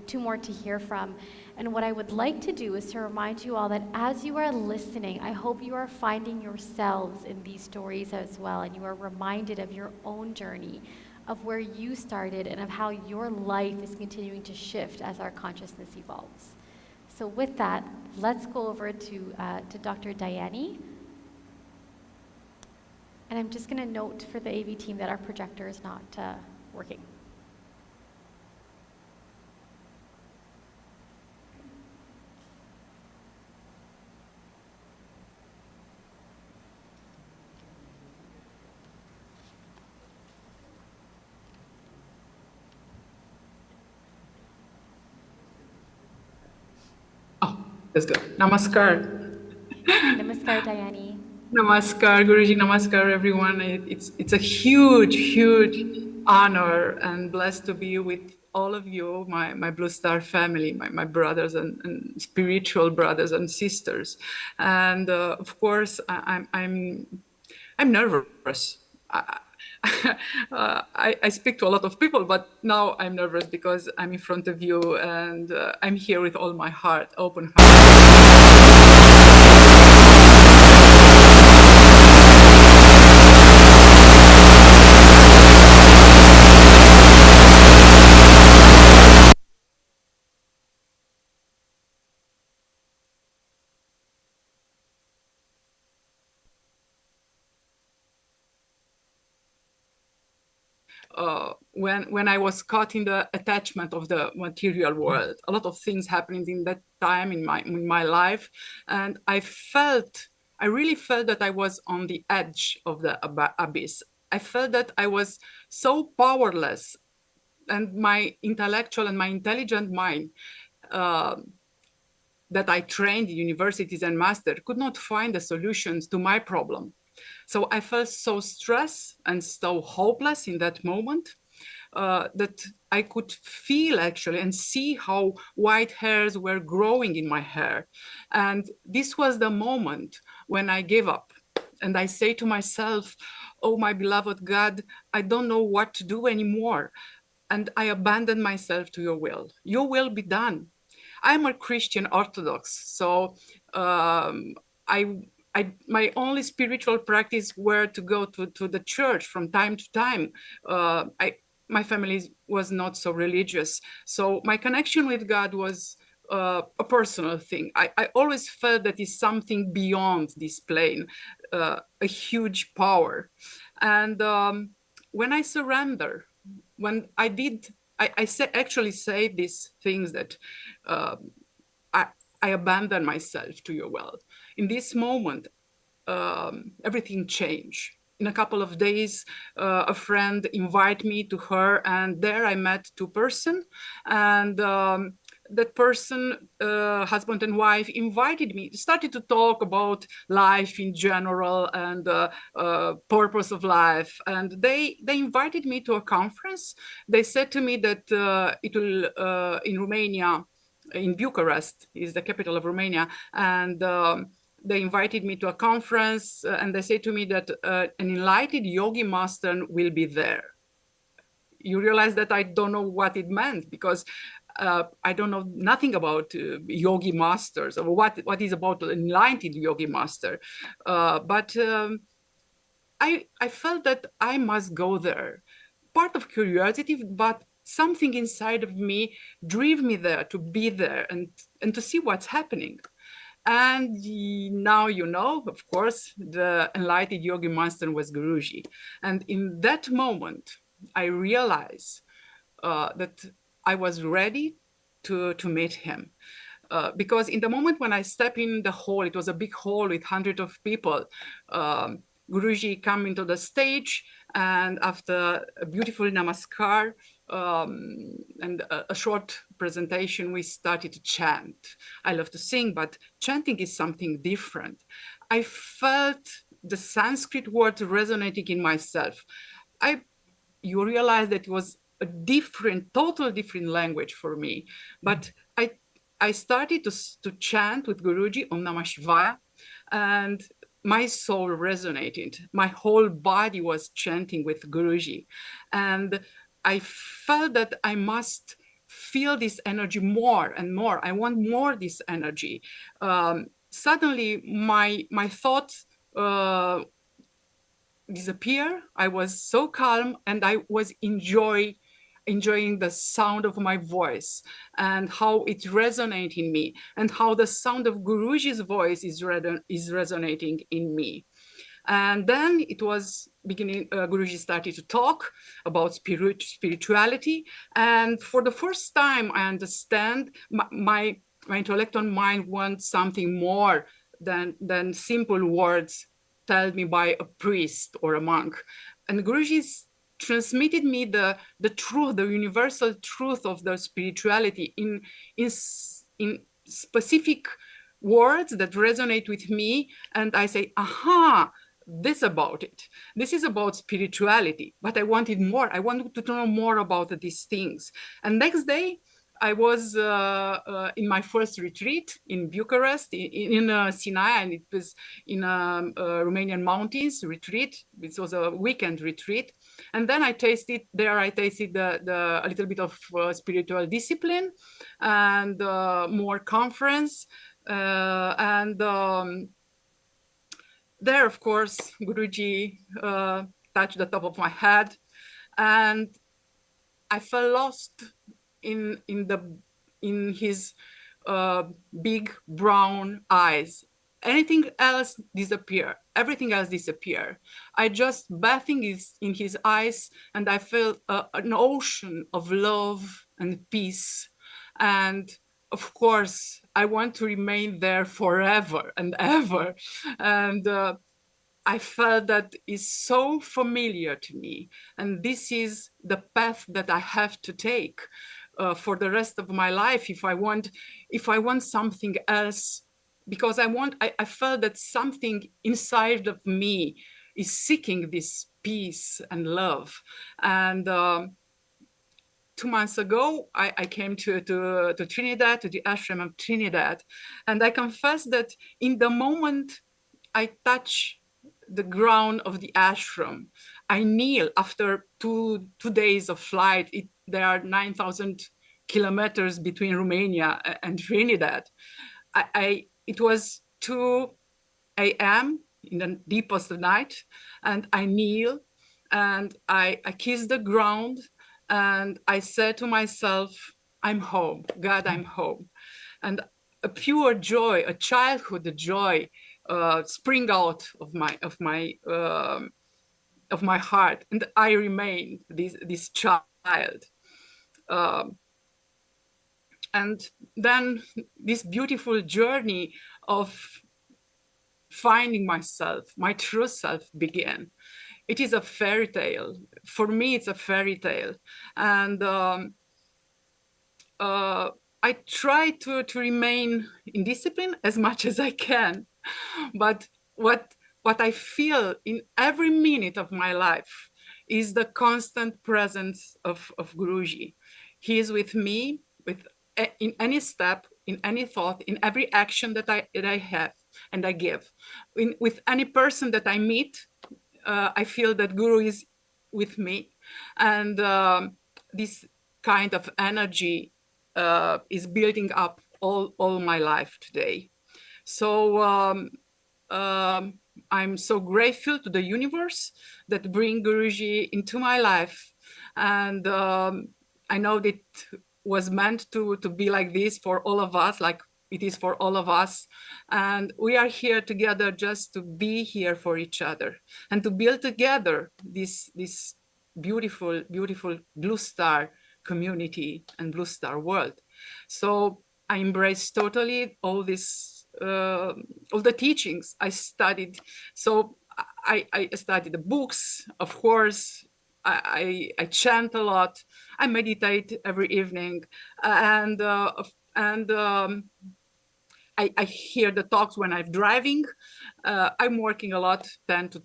two more to hear from. And what I would like to do is to remind you all that as you are listening, I hope you are finding yourselves in these stories as well, and you are reminded of your own journey, of where you started, and of how your life is continuing to shift as our consciousness evolves. So with that, let's go over to Dr. Dayani. And I'm just going to note for the AV team that our projector is not working. Let's go. Namaskar. Namaskar, Dayani. Namaskar, Guruji. Namaskar, everyone. It's a huge honor and blessed to be with all of you, my Blue Star family, my brothers and spiritual brothers and sisters. And of course, I'm nervous. I speak to a lot of people, but now I'm nervous because I'm in front of you and I'm here with all my heart, open heart. When I was caught in the attachment of the material world, a lot of things happened in that time in my life, and I really felt that I was on the edge of the abyss. I felt that I was so powerless, and my intellectual and my intelligent mind that I trained in universities and master could not find the solutions to my problem. So I felt so stressed and so hopeless in that moment that I could feel actually and see how white hairs were growing in my hair. And this was the moment when I gave up. And I say to myself, oh, my beloved God, I don't know what to do anymore. And I abandon myself to your will. Your will be done. I'm a Christian Orthodox, so my only spiritual practice were to go to the church from time to time. My family was not so religious, so my connection with God was a personal thing. I always felt that is something beyond this plane, a huge power. And when I surrender, when I did, actually say these things that I abandon myself to your will. In this moment, everything changed. In a couple of days, a friend invited me to her, and there I met two persons. And that person, husband and wife, invited me, started to talk about life in general and purpose of life. And they invited me to a conference. They said to me that it will, in Romania, in Bucharest, is the capital of Romania, and they invited me to a conference, and they said to me that an enlightened yogi master will be there. You realize that I don't know what it meant, because I don't know nothing about yogi masters or what is about an enlightened yogi master. But I felt that I must go there. Part of curiosity, but something inside of me drove me there, to be there and to see what's happening. And now you know, of course, the enlightened yogi master was Guruji. And in that moment, I realized that I was ready to meet him. Because in the moment when I stepped in the hall, it was a big hall with hundreds of people. Guruji came into the stage, and after a beautiful namaskar and a short presentation, we started to chant. I love to sing, but chanting is something different. I felt the Sanskrit words resonating in myself. you realize that it was a different, total different language for me. But I started to chant with Guruji Om Namah Shivaya, and my soul resonated. My whole body was chanting with Guruji. And I felt that I must feel this energy more and more. I want more this energy. Suddenly, my thoughts disappear. I was so calm, and I was enjoying the sound of my voice and how it resonates in me, and how the sound of Guruji's voice is resonating in me. And then it was beginning, Guruji started to talk about spirituality. And for the first time, I understand my intellectual mind wants something more than simple words told me by a priest or a monk. And Guruji transmitted me the truth, the universal truth of the spirituality in specific words that resonate with me. And I say, aha, this about it. This is about spirituality, but I wanted more. I wanted to know more about these things. And next day, I was in my first retreat in Bucharest, in Sinai, and it was in Romanian mountains retreat. It was a weekend retreat. And then I tasted a little bit of spiritual discipline and more conference. There, of course, Guruji touched the top of my head, and I felt lost in his big brown eyes. Anything else disappeared. Everything else disappeared. I just bathing in his eyes, and I felt an ocean of love and peace. And of course, I want to remain there forever and ever. And I felt that is so familiar to me. And this is the path that I have to take for the rest of my life if I want something else, because I felt that something inside of me is seeking this peace and love. And 2 months ago, I came to Trinidad, to the ashram of Trinidad. And I confess that in the moment I touch the ground of the ashram, I kneel after two days of flight. There are 9,000 kilometers between Romania and Trinidad. It was 2 a.m. in the deepest of night, and I kneel and I kiss the ground, and I said to myself, I'm home, God, I'm home. And a pure joy, a childhood joy, spring out of my heart, and I remain this child. And then this beautiful journey of finding myself, my true self, began. It is a fairy tale. For me, it's a fairy tale. And I try to remain in discipline as much as I can. But what I feel in every minute of my life is the constant presence of Guruji. He is with me in any step, in any thought, in every action that I have and I give. With any person that I meet, I feel that Guru is with me. And this kind of energy is building up all my life today. So I'm so grateful to the universe that bring Guruji into my life. And I know that it was meant to be like this for all of us, like it is for all of us. And we are here together just to be here for each other and to build together this beautiful, beautiful Blue Star community and Blue Star world. So I embrace totally all the teachings I studied. So I studied the books, of course. I chant a lot. I meditate every evening, and I hear the talks when I'm driving. I'm working a lot, 10 to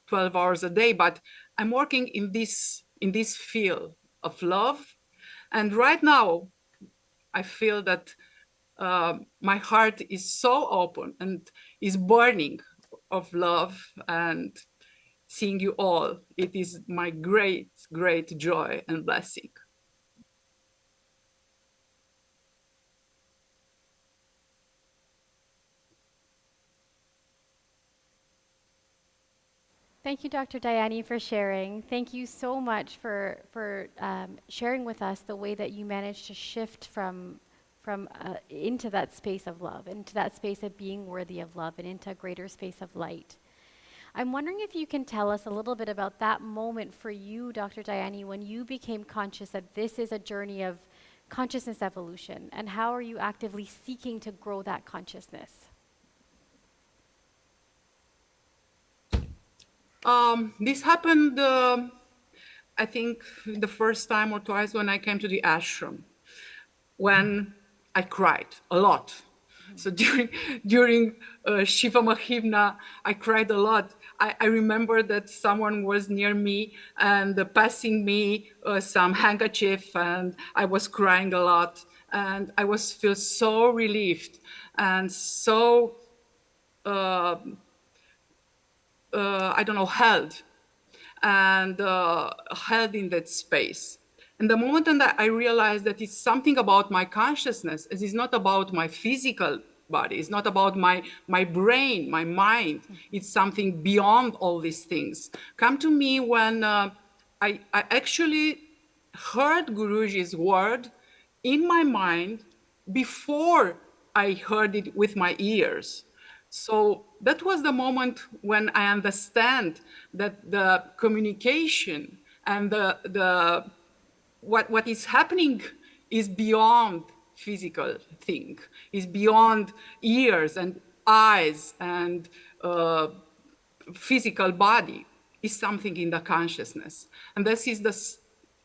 12 hours a day, but I'm working in this in this field of love. And right now, I feel that my heart is so open and is burning of love and seeing you all. It is my great, great joy and blessing. Thank you, Dr. Dayani, for sharing. Thank you so much for sharing with us the way that you managed to shift from into that space of love, into that space of being worthy of love, and into a greater space of light. I'm wondering if you can tell us a little bit about that moment for you, Dr. Dayani, when you became conscious that this is a journey of consciousness evolution, and how are you actively seeking to grow that consciousness? This happened, I think, the first time or twice when I came to the ashram, when I cried a lot. So during Shiva Mahimna, I cried a lot. I remember that someone was near me and passing me some handkerchief, and I was crying a lot. And I feel so relieved and so I don't know, held held in that space. And the moment that I realized that it's something about my consciousness, it is not about my physical body, it's not about my brain, my mind, it's something beyond all these things. Come to me when I actually heard Guruji's word in my mind before I heard it with my ears. So that was the moment when I understand that the communication and what is happening is beyond physical thing, is beyond ears and eyes and physical body, is something in the consciousness. And this is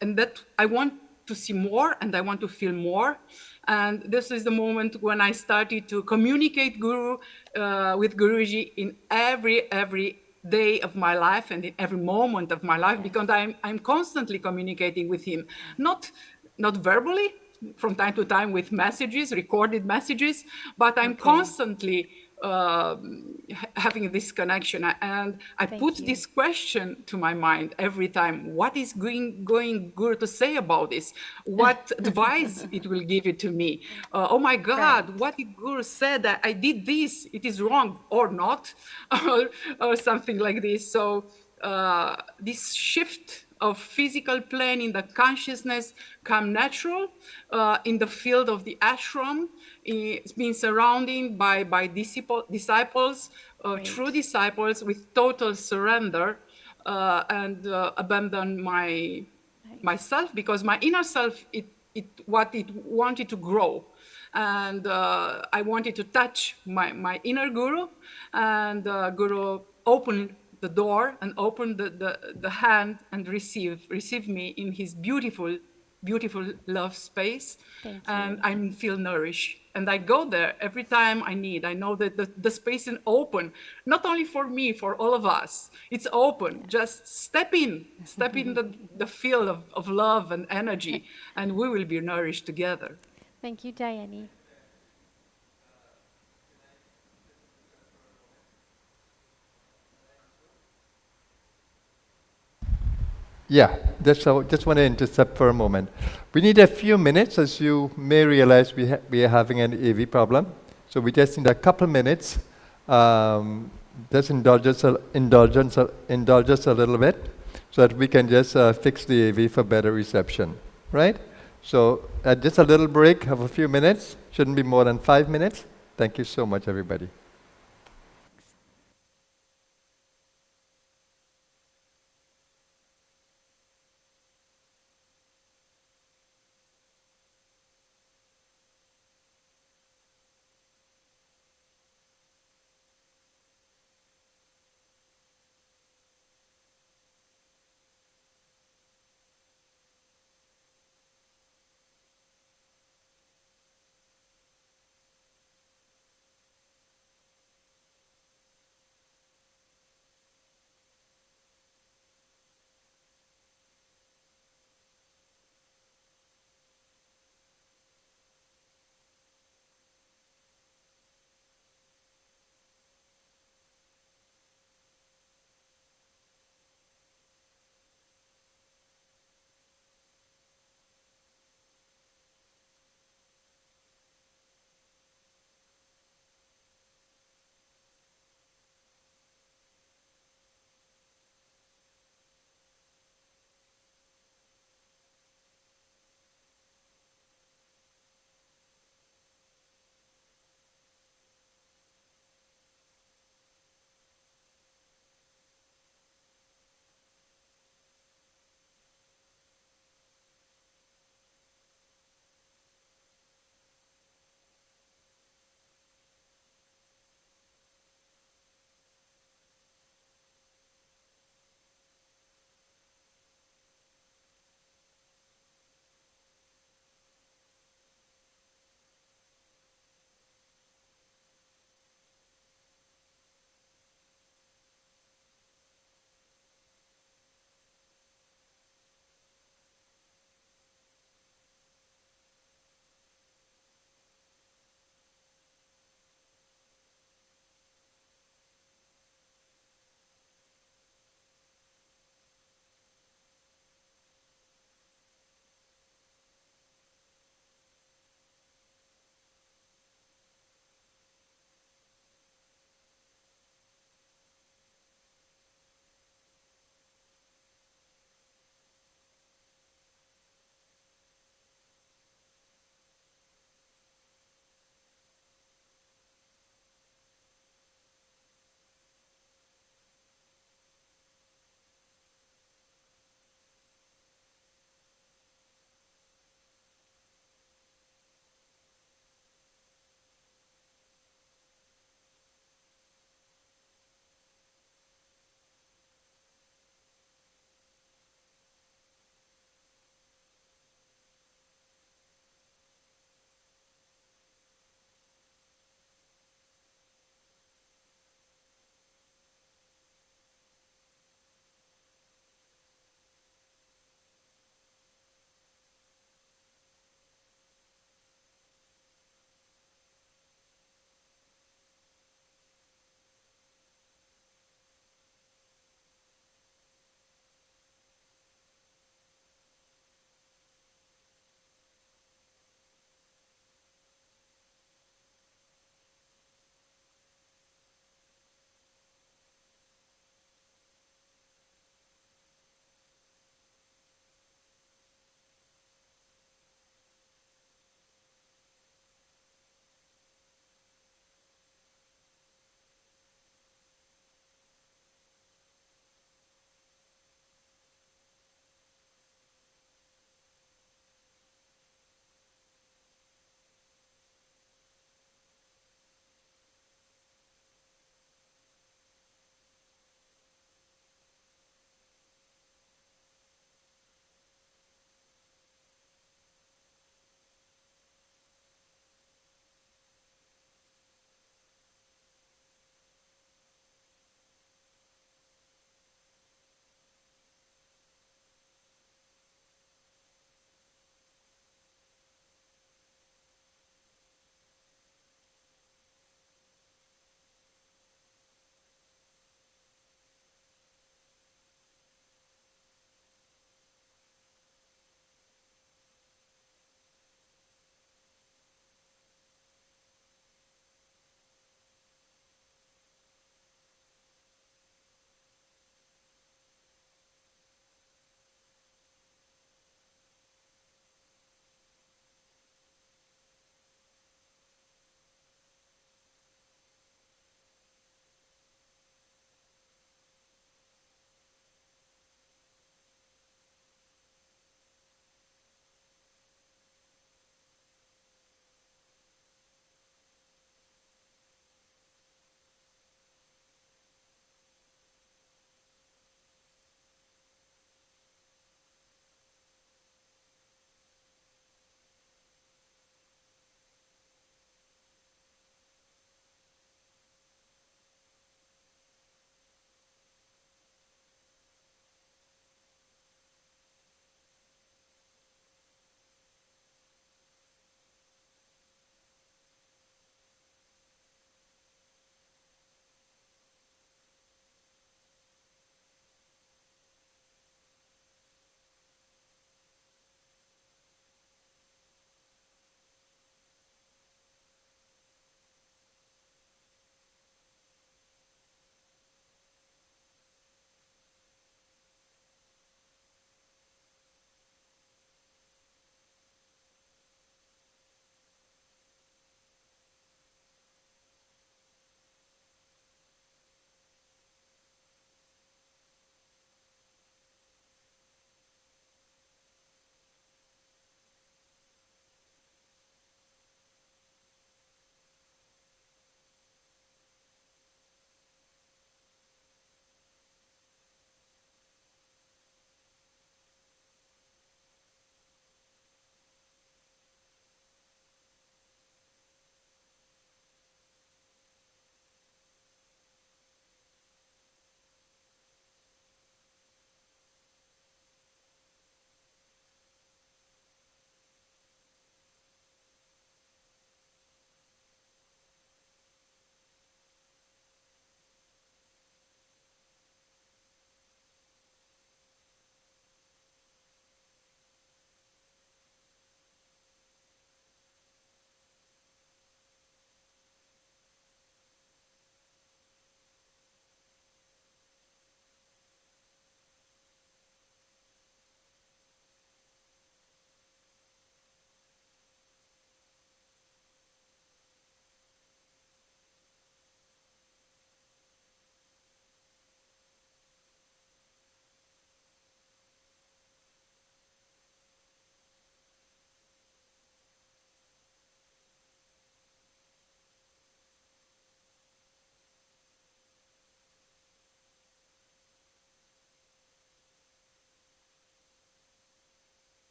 and that I want to see more and I want to feel more. And this is the moment when I started to communicate with Guruji in every day of my life and in every moment of my life, because I'm constantly communicating with him, not verbally, from time to time with messages, recorded messages, but I'm constantly having this connection. And I put this question to my mind every time: what is going Guru to say about this? What advice it will give it to me? Oh my God, what did Guru said that I did this? It is wrong or not, or something like this. So this shift of physical plane in the consciousness come natural in the field of the ashram. It's been surrounded by disciples, true disciples with total surrender and abandon myself, because my inner self, what it wanted to grow. And I wanted to touch my inner Guru, and Guru opened the door and opened the hand and receive me in his beautiful love space. And I feel nourished, and I go there every time I need. I know that the space is open, not only for me, for all of us. It's open. Just step in the field of love and energy, and we will be nourished together. Thank you, Dayani. Yeah, just want to intercept for a moment. We need a few minutes. As you may realize, we are having an AV problem. So we just need a couple minutes. Just indulge us a little bit so that we can just fix the AV for better reception, right? So just a little break of a few minutes. Shouldn't be more than 5 minutes. Thank you so much, everybody.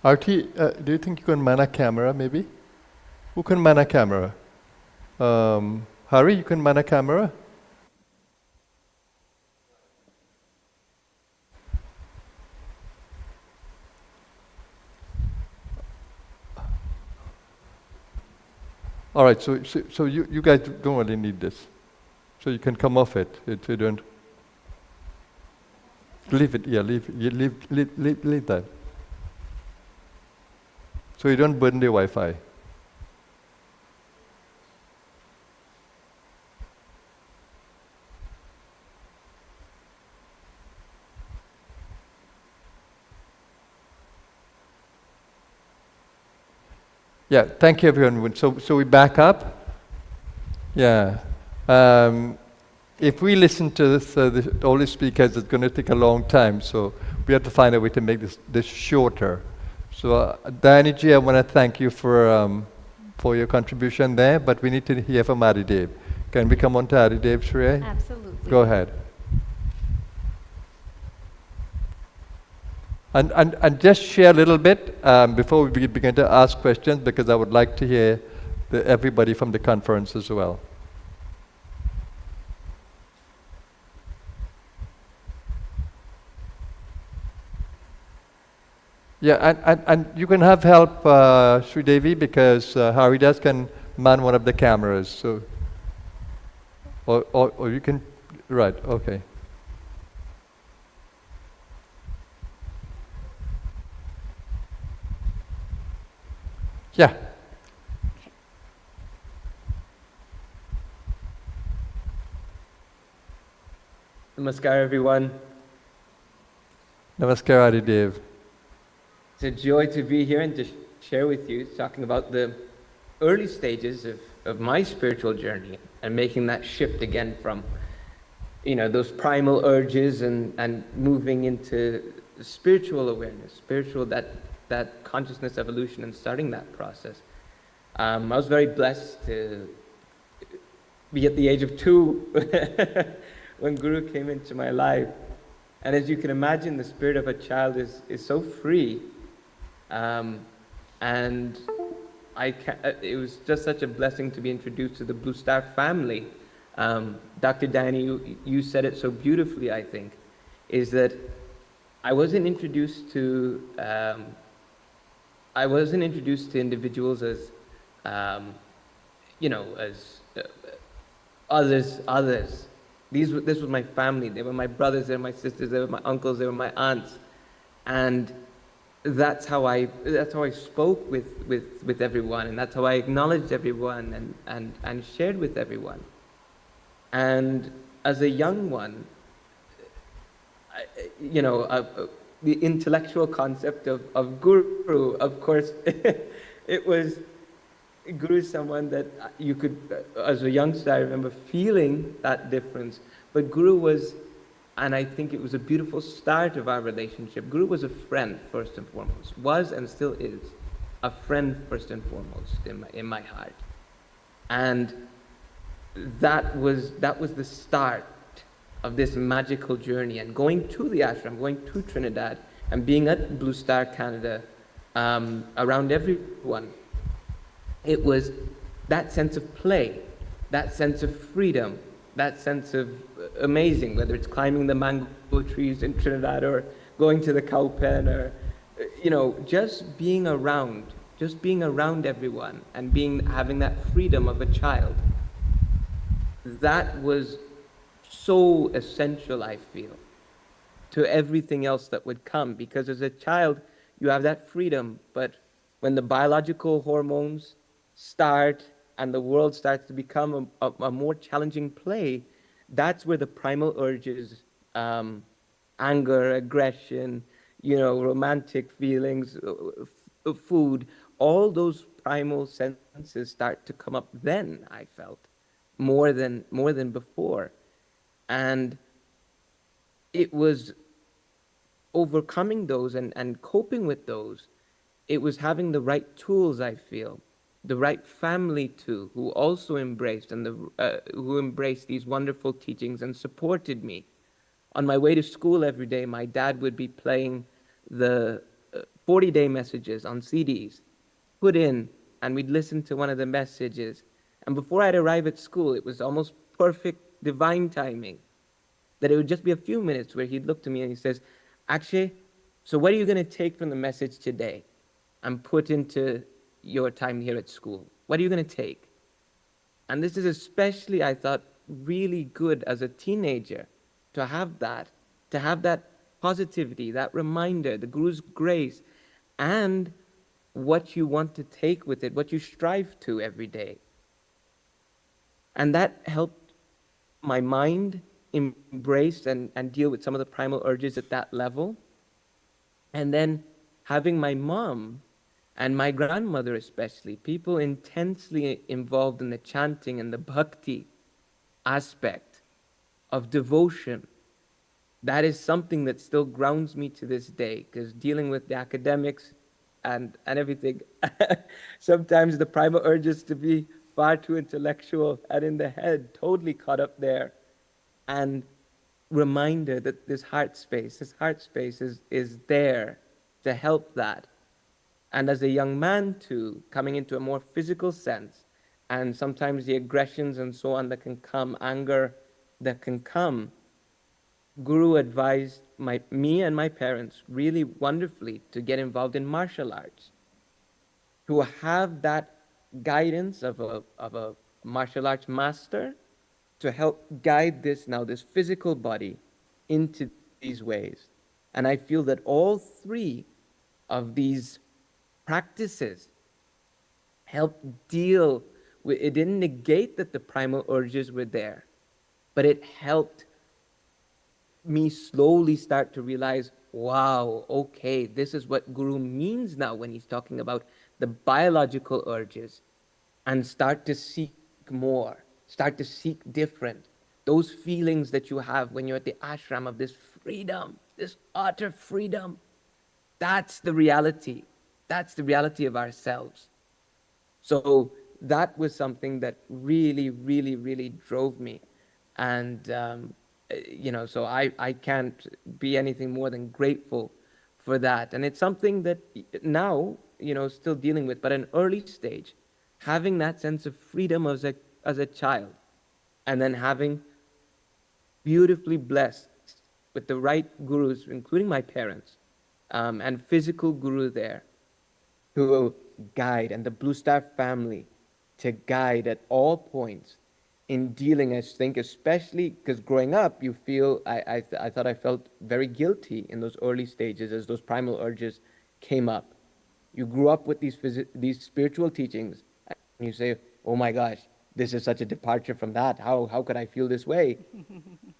Arti, do you think you can man a camera, maybe? Who can man a camera? Hari, you can man a camera? All right, so you guys don't really need this. So you can come off it. You don't. Leave it, yeah, leave that. So you don't burn the Wi-Fi. Yeah, thank you everyone. So we back up. Yeah. If we listen to all the speakers, it's going to take a long time. So we have to find a way to make this shorter. So Diane, I want to thank you for your contribution there. But we need to hear from Adidev. Can we come on to Adidev, Shreya? Absolutely. Go ahead. And just share a little bit before we begin to ask questions, because I would like to hear everybody from the conference as well. Yeah, and you can have help, Sri Devi, because Haridas can man one of the cameras. So, or you can, right? Okay. Yeah. Namaskar, everyone. Namaskar, Adidev. It's a joy to be here and to share with you, talking about the early stages of my spiritual journey and making that shift again from, those primal urges and moving into spiritual awareness, that consciousness evolution and starting that process. I was very blessed to be at the age of 2 when Guru came into my life. And as you can imagine, the spirit of a child is so free. And it was just such a blessing to be introduced to the Blue Star family. Dr. Diane, you said it so beautifully, I think, is that I wasn't introduced to individuals as, as others. This was my family. They were my brothers, they were my sisters, they were my uncles, they were my aunts, and that's how I spoke with everyone, and that's how I acknowledged everyone and shared with everyone. And as a young one, the intellectual concept of Guru, of course, it was Guru is someone that you could, as a youngster, I remember feeling that difference. But Guru was, and I think it was a beautiful start of our relationship. Guru was a friend first and foremost, was and still is a friend first and foremost in my heart. And that was the start of this magical journey. And going to the ashram, going to Trinidad, and being at Blue Star Canada, around everyone, it was that sense of play, that sense of freedom, that sense of amazing, whether it's climbing the mango trees in Trinidad or going to the cow pen, or just being around everyone and having that freedom of a child. That was so essential, I feel, to everything else that would come, because as a child you have that freedom, but when the biological hormones start and the world starts to become a more challenging play, that's where the primal urges, anger, aggression, romantic feelings, food, all those primal senses start to come up. Then I felt more than before. And it was overcoming those and coping with those. It was having the right tools, I feel, the right family too, who also embraced who embraced these wonderful teachings and supported me. On my way to school every day, my dad would be playing the 40-day messages on CDs, put in, and we'd listen to one of the messages. And before I'd arrive at school, it was almost perfect divine timing, that it would just be a few minutes where he'd look to me and he says, Akshay, so what are you going to take from the message today and put into your time here at school? What are you going to take? And this is especially, I thought, really good as a teenager to have that positivity, that reminder, the Guru's grace, and what you want to take with it, what you strive to every day. And that helped my mind embrace and deal with some of the primal urges at that level. And then having my mom and my grandmother especially, people intensely involved in the chanting and the bhakti aspect of devotion, that is something that still grounds me to this day, because dealing with the academics and everything, sometimes the primal urges to be far too intellectual and in the head, totally caught up there. And reminder that this heart space is there to help that. And as a young man too, coming into a more physical sense, and sometimes the aggressions and so on that can come, anger that can come, Guru advised me and my parents really wonderfully to get involved in martial arts, to have that guidance of a martial arts master to help guide this physical body into these ways. And I feel that all three of these practices help deal with, it didn't negate that the primal urges were there, but it helped me slowly start to realize, wow, okay, this is what Guru means now when he's talking about the biological urges, and start to seek more, start to seek different. Those feelings that you have when you're at the ashram of this freedom, this utter freedom, that's the reality. That's the reality of ourselves. So that was something that really, really, really drove me. And, so I can't be anything more than grateful for that. And it's something that now, still dealing with, but at an early stage, having that sense of freedom as a child, and then having beautifully blessed with the right gurus, including my parents, and physical guru there, who will guide, and the Blue Star family to guide at all points in dealing, I think, especially because growing up, you feel, I thought I felt very guilty in those early stages as those primal urges came up. You grew up with these spiritual teachings, and you say, oh my gosh, this is such a departure from that. How could I feel this way,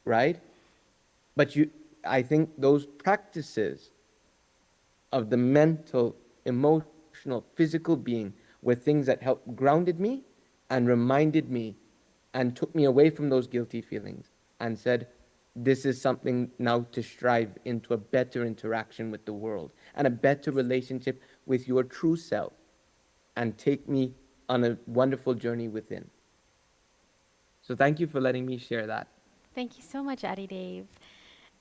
right? But I think those practices of the mental, emotional, physical being were things that helped grounded me and reminded me and took me away from those guilty feelings and said, this is something now to strive into a better interaction with the world and a better relationship with your true self, and take me on a wonderful journey within. So thank you for letting me share that. Thank you so much, Adi Dave.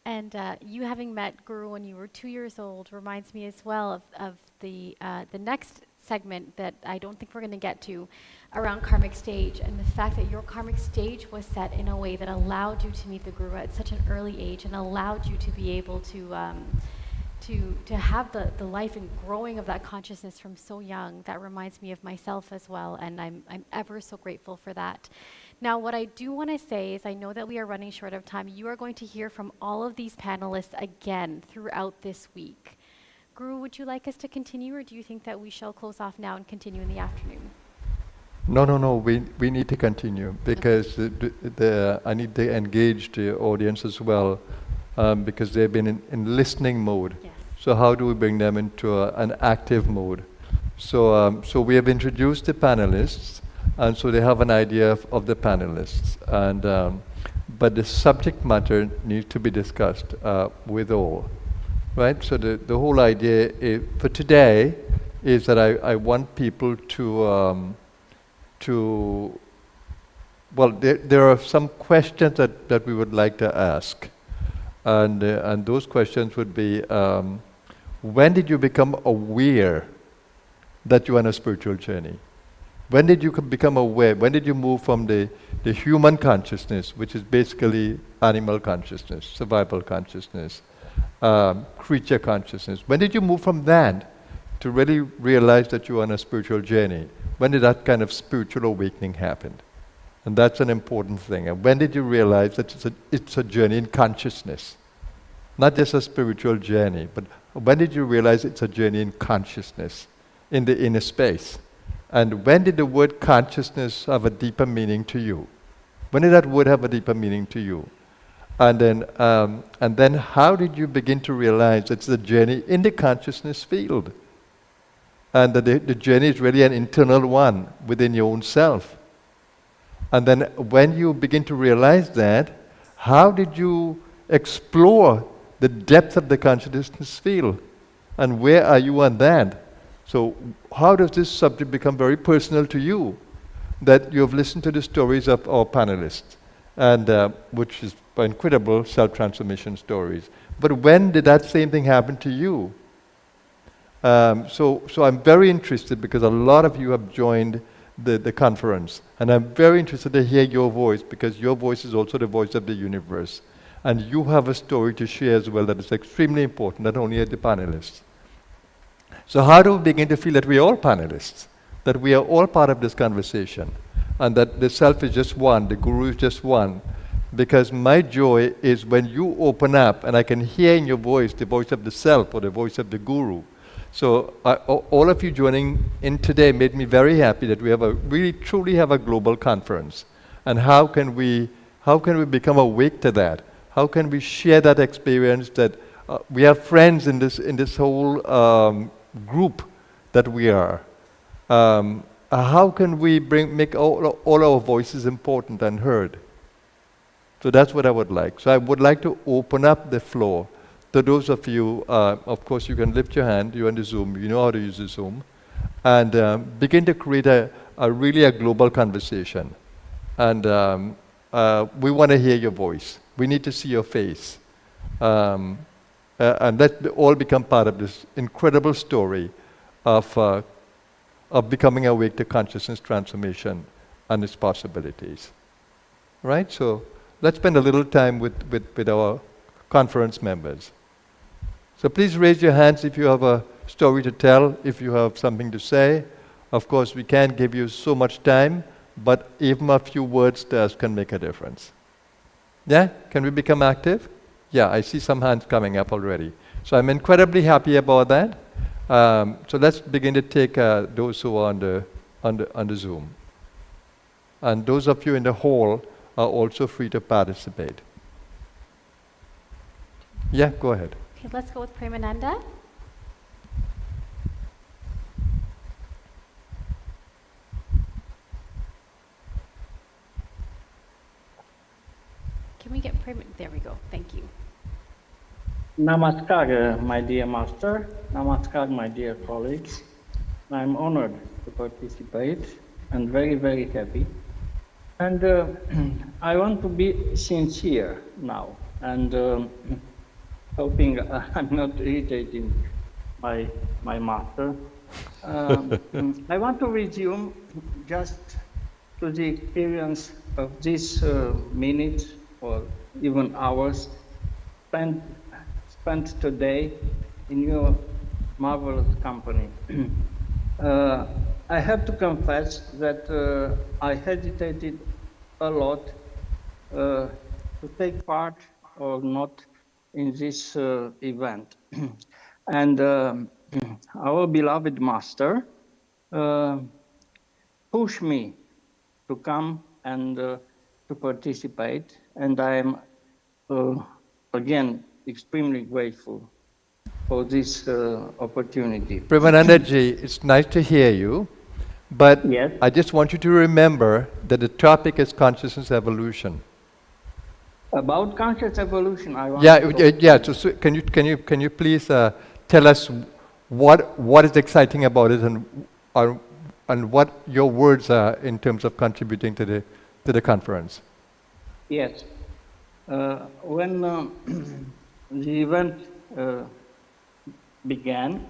And you having met Guru when you were 2 years old reminds me as well of the next segment that I don't think we're going to get to, around karmic stage, and the fact that your karmic stage was set in a way that allowed you to meet the Guru at such an early age and allowed you to be able to have the life and growing of that consciousness from so young. That reminds me of myself as well, and I'm ever so grateful for that. Now, what I do want to say is, I know that we are running short of time. You are going to hear from all of these panelists again throughout this week. Guru, would you like us to continue, or do you think that we shall close off now and continue in the afternoon? No. We need to continue, because I need to engage the audience as well, because they've been in listening mode. Yes. So how do we bring them into an active mode? So we have introduced the panelists, and so they have an idea of the panelists, and but the subject matter needs to be discussed with all, right? So the whole idea for today is that I want people to well, there are some questions that we would like to ask, and those questions would be, when did you become aware that you're on a spiritual journey? When did you become aware? When did you move from the human consciousness, which is basically animal consciousness, survival consciousness, creature consciousness? When did you move from that to really realize that you're on a spiritual journey? When did that kind of spiritual awakening happen? And that's an important thing. And when did you realize that it's a journey in consciousness? Not just a spiritual journey, but when did you realize it's a journey in consciousness, in the inner space? And when did the word consciousness have a deeper meaning to you? When did that word have a deeper meaning to you? And then how did you begin to realize it's a journey in the consciousness field? And that the journey is really an internal one within your own self. And then when you begin to realize that, how did you explore the depth of the consciousness field? And where are you on that? So how does this subject become very personal to you? That you have listened to the stories of our panelists, and which is incredible self-transformation stories. But when did that same thing happen to you? So I'm very interested because a lot of you have joined the conference, and I'm very interested to hear your voice because your voice is also the voice of the universe. And you have a story to share as well that is extremely important, not only as the panelists. So how do we begin to feel that we are all panelists? That we are all part of this conversation? And that the self is just one, the Guru is just one. Because my joy is when you open up and I can hear in your voice the voice of the self or the voice of the Guru. So all of you joining in today made me very happy that we really truly have a global conference. And how can we become awake to that? How can we share that experience that we have friends in this whole group that we are? How can we make all our voices important and heard? So that's what I would like. So I would like to open up the floor to those of you. Of course, you can lift your hand. You're on the Zoom. You know how to use the Zoom, and begin to create a really global conversation. And we want to hear your voice. We need to see your face. And let all become part of this incredible story of becoming awake to consciousness transformation and its possibilities. Right? So let's spend a little time with our conference members. So please raise your hands if you have a story to tell, if you have something to say. Of course, we can't give you so much time, but even a few words to us can make a difference. Yeah? Can we become active? Yeah, I see some hands coming up already. So I'm incredibly happy about that. So let's begin to take those who are on the Zoom. And those of you in the hall are also free to participate. Yeah, go ahead. Okay, let's go with Premananda. Can we get there we go. Thank you. Namaskar, my dear master. Namaskar, my dear colleagues. I'm honored to participate and very, very happy. And I want to be sincere now and hoping I'm not irritating my master. I want to resume just to the experience of this minutes or even hours spent today in your marvelous company. I have to confess that I hesitated a lot to take part or not in this event. And our beloved master pushed me to come and to participate, and I am again extremely grateful for this opportunity. Premanandaji, it's nice to hear you, but Yes. I just want you to remember that the topic is consciousness evolution. About conscious evolution, I want Yeah, to yeah. So can you please tell us what is exciting about it and what your words are in terms of contributing to the conference? Yes. When the event began,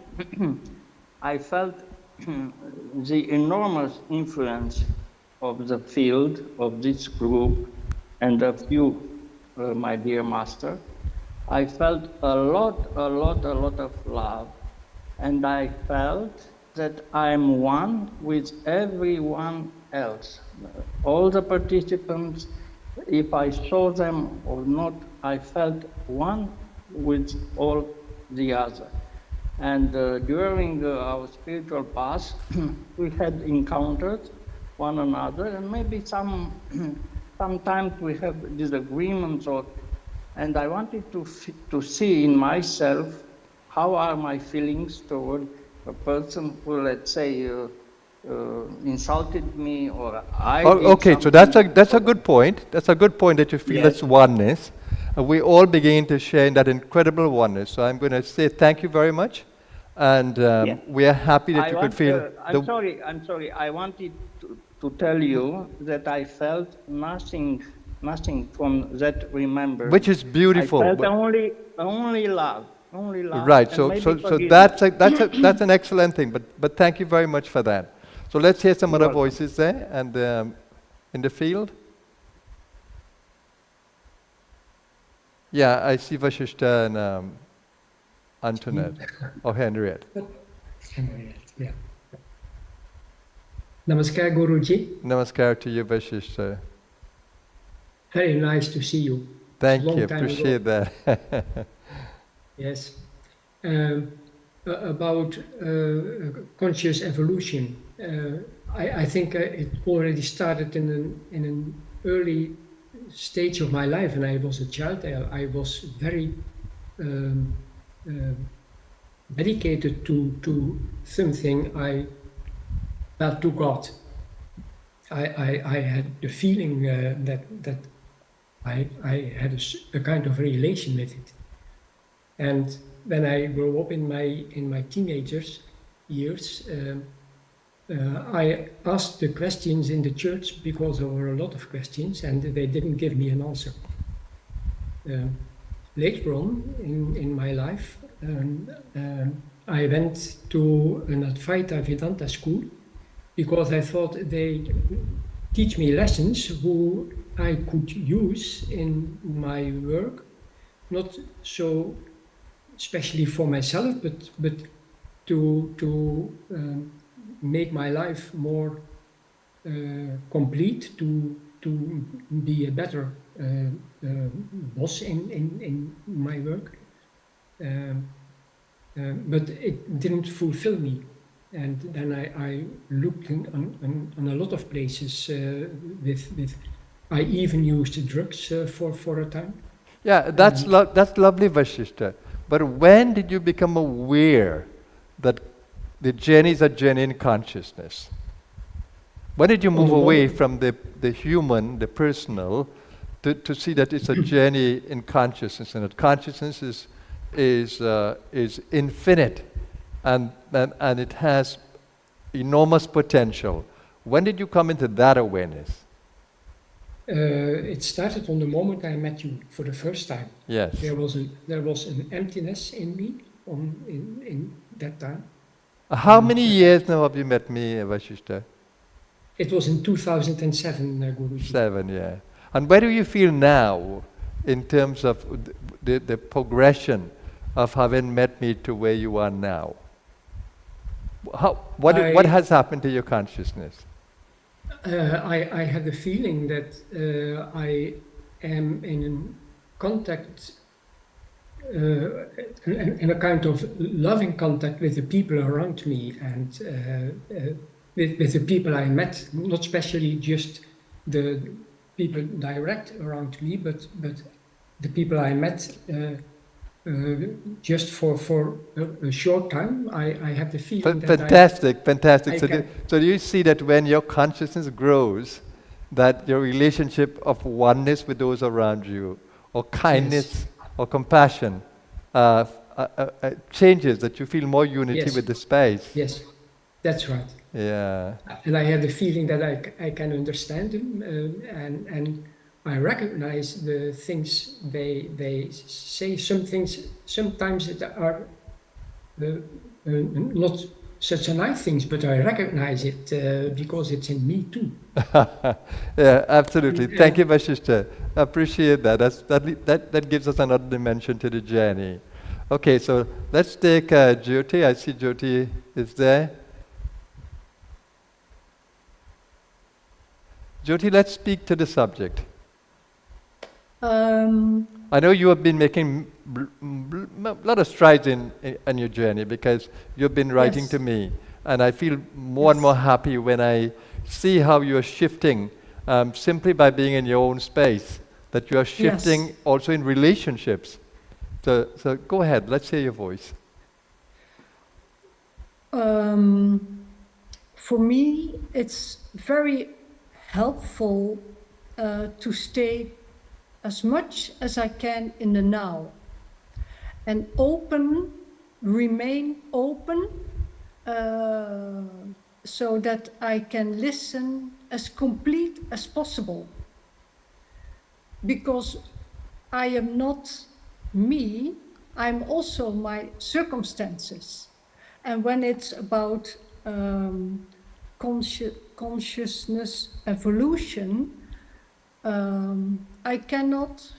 I felt the enormous influence of the field, of this group, and of you, my dear master. I felt a lot of love, and I felt that I'm one with everyone else. All the participants, if I saw them or not, I felt one with all the other. And during our spiritual path, we had encountered one another, and maybe sometimes we have disagreements, and I wanted to see in myself how are my feelings toward a person who, let's say, insulted me, or I did Okay, so something. that's a good point. That's a good point that you feel Yes. that's oneness. We all begin to share in that incredible oneness. So I'm going to say thank you very much. And Yes. we are happy that you could feel... I'm sorry. I wanted to tell you that I felt nothing from that remember. Which is beautiful. I felt only love. Right, and so maybe that's forgiveness. that's an excellent thing, but thank you very much for that. So let's hear some You're other welcome. voices there and in the field. Yeah, I see Vashishta and Antoinette or Henriette. Yeah. Namaskar, Guruji. Namaskar to you, Vashishta. Very nice to see you. Thank Long you, time ago. appreciate that. Yes. About conscious evolution, I think it already started in an early stage of my life. When I was a child, I was very dedicated to something I felt to God. I had the feeling that I had a kind of relation with it. And when I grew up in my teenagers years, I asked the questions in the church because there were a lot of questions and they didn't give me an answer. Later on in my life, I went to an Advaita Vedanta school because I thought they teach me lessons who I could use in my work, not so especially for myself, but to make my life more complete, to be a better boss in my work. But it didn't fulfill me. And then I looked on a lot of places with I even used drugs for a time. Yeah, that's lovely, Vashishta. But when did you become aware that the journey is a journey in consciousness? When did you move away from the human, the personal, to see that it's a journey in consciousness, and that consciousness is infinite, and it has enormous potential? When did you come into that awareness? It started on the moment I met you for the first time. Yes. There was an emptiness in me in that time. How many years now have you met me, Vashishta? It was in 2007, Guruji. 7, yeah. And where do you feel now in terms of the progression of having met me to where you are now? What has happened to your consciousness? I had the feeling that I am in contact, in a kind of loving contact with the people around me, and with the people I met, not especially just the people direct around me, but the people I met just for a short time. I have the feeling that Fantastic. So do you see that when your consciousness grows, that your relationship of oneness with those around you, or kindness, yes, or compassion, changes, that you feel more unity, yes, with the space? Yes, that's right. Yeah. And I have the feeling that I can understand them, and I recognize the things they say. Some things sometimes that are not such a nice things, but I recognize it because it's in me too. Yeah, absolutely. And, Thank you, my sister. Appreciate that. That gives us another dimension to the journey. Okay, so let's take Jyoti. I see Jyoti is there. Jyoti, let's speak to the subject. I know you have been making a lot of strides in your journey because you've been writing Yes. to me, and I feel more and more happy when I see how you are shifting simply by being in your own space, that you are shifting also in relationships. So go ahead, let's hear your voice. For me, it's very helpful to stay as much as I can in the now and remain open so that I can listen as complete as possible. Because I am not me, I'm also my circumstances. And when it's about consciousness evolution, I cannot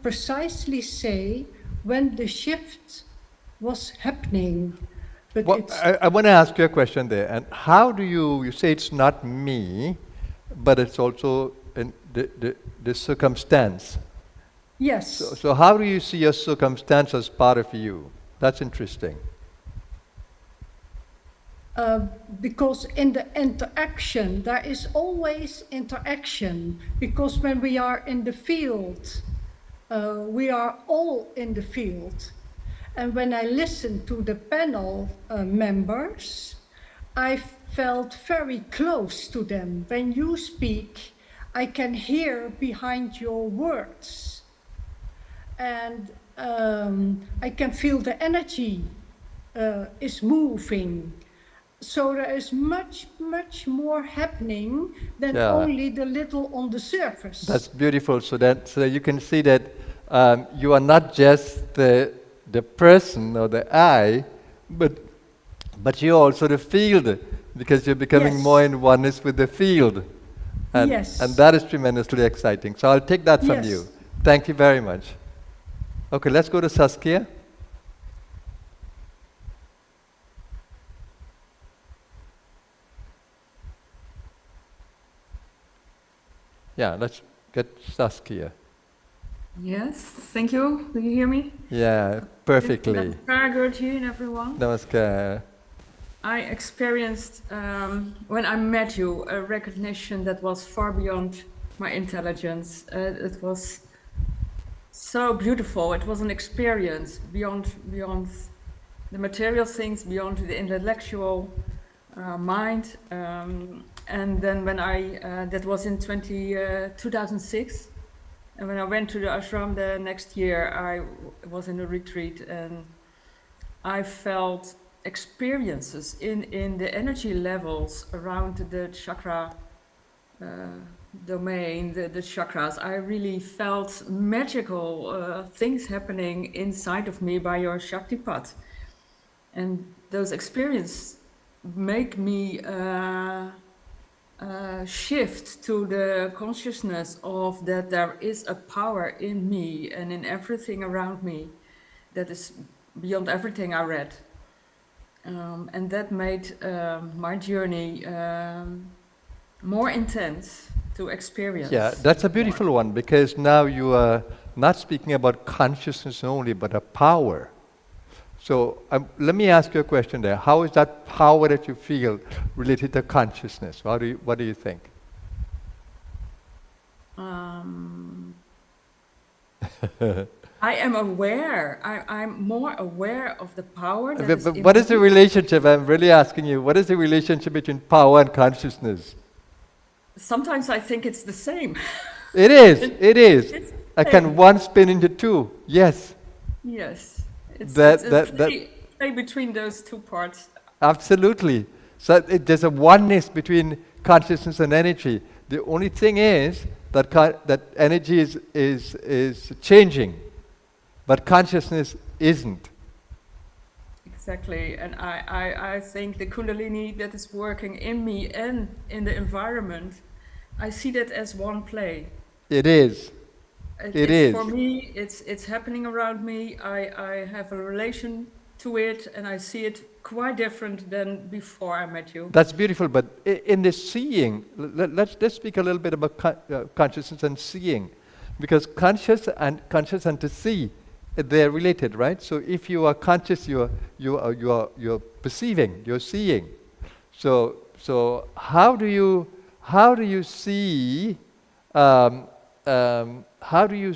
precisely say when the shift was happening. But Well, it's I want to ask you a question there. And how do you say it's not me, but it's also in the circumstance? yes. So how do you see your circumstance as part of you? That's interesting. Because in the interaction, there is always interaction. Because when we are in the field, we are all in the field. And when I listened to the panel members, I felt very close to them. When you speak, I can hear behind your words. And I can feel the energy is moving. So there is much, much more happening than only the little on the surface. That's beautiful. So that you can see that you are not just the person or the I, but you're also the field, because you're becoming more in oneness with the field. And, and that is tremendously exciting. So I'll take that from you. Thank you very much. Okay, let's go to Saskia. Yeah, let's get Saskia. Yes, thank you. Do you hear me? Yeah, perfectly. Namaskar, Guruji, and everyone. Namaskar. I experienced, when I met you, a recognition that was far beyond my intelligence. It was so beautiful. It was an experience beyond the material things, beyond the intellectual mind. And then when that was in 2006, and when I went to the ashram the next year, I was in a retreat and I felt experiences in the energy levels around the chakra domain, the chakras. I really felt magical things happening inside of me by your Shaktipat. And those experiences make me shift to the consciousness of that there is a power in me and in everything around me that is beyond everything I read. And that made my journey more intense to experience. Yeah, that's a beautiful one, because now you are not speaking about consciousness only, but a power. So let me ask you a question there. How is that power that you feel related to consciousness? What do you think? I am aware. I'm more aware of the power that is in what is the me. relationship? I'm really asking you, what is the relationship between power and consciousness? Sometimes I think it's the same. It is, it is. It's the I can same. one spin into two, yes. Yes. It's That play between those two parts. absolutely. So there's a oneness between consciousness and energy. The only thing is that that energy is changing, but consciousness isn't. exactly. And I think the Kundalini that is working in me and in the environment, I see that as one play. It is. It It's for is. me, it's happening around me. I have a relation to it, and I see it quite different than before I met you. That's beautiful, but in this seeing, let's speak a little bit about consciousness and seeing, because conscious and to see, they're related, right? So if you are conscious, you're perceiving, you're seeing. So how do you see? How do you?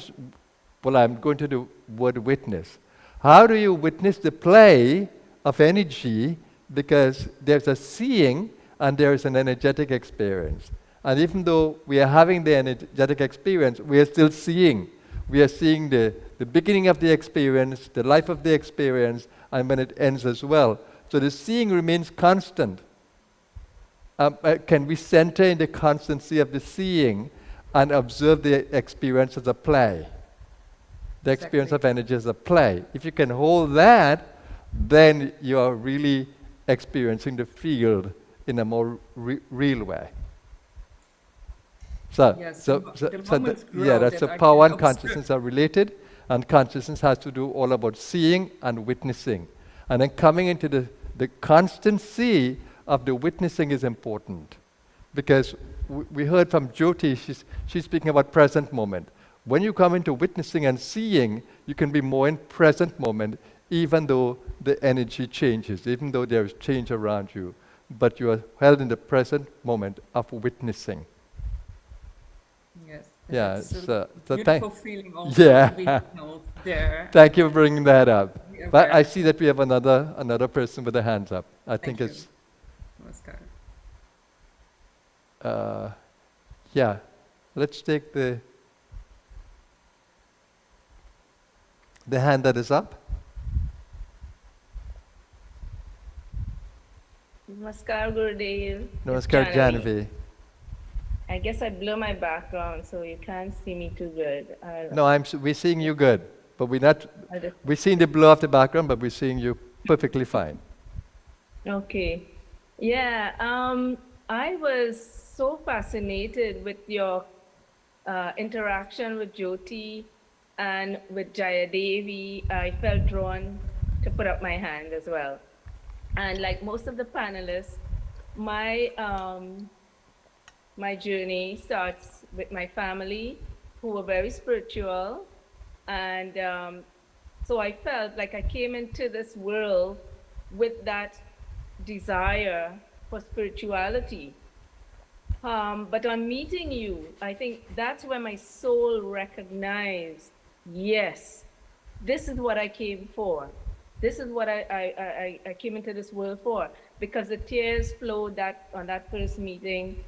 Well, I'm going to do word witness. How do you witness the play of energy? Because there's a seeing and there's an energetic experience. And even though we are having the energetic experience, we are still seeing. We are seeing the beginning of the experience, the life of the experience, and when it ends as well. So the seeing remains constant. Can we center in the constancy of the seeing and observe the experience as a play? The experience of energy as a play. If you can hold that, then you are really experiencing the field in a more real way. Yes, the moments grow that's that so I power can and consciousness are related, and consciousness has to do all about seeing and witnessing. And then coming into the constancy of the witnessing is important. Because we heard from Jyoti, she's speaking about present moment. When you come into witnessing and seeing, you can be more in present moment, even though the energy changes, even though there is change around you. But you are held in the present moment of witnessing. Yes. Yeah, It's a so beautiful feeling also yeah. to be held there. Thank you for bringing that up. Yeah, But I very see that we have another person with a hands up. I think Thank it's Namaskar. yeah. Let's take the hand that is up. Namaskar, Gurudev. Namaskar, Janavi. I guess I blur my background, so you can't see me too good. No, we're seeing you good, but I'll just- we're seeing the blur of the background, but we're seeing you perfectly fine. Okay. Yeah, I was so fascinated with your interaction with Jyoti and with Jayadevi. I felt drawn to put up my hand as well. And like most of the panelists, my journey starts with my family, who were very spiritual. And so I felt like I came into this world with that desire for spirituality. But on meeting you, I think that's where my soul recognized, yes, this is what I came for. This is what I came into this world for, because the tears flowed on that first meeting.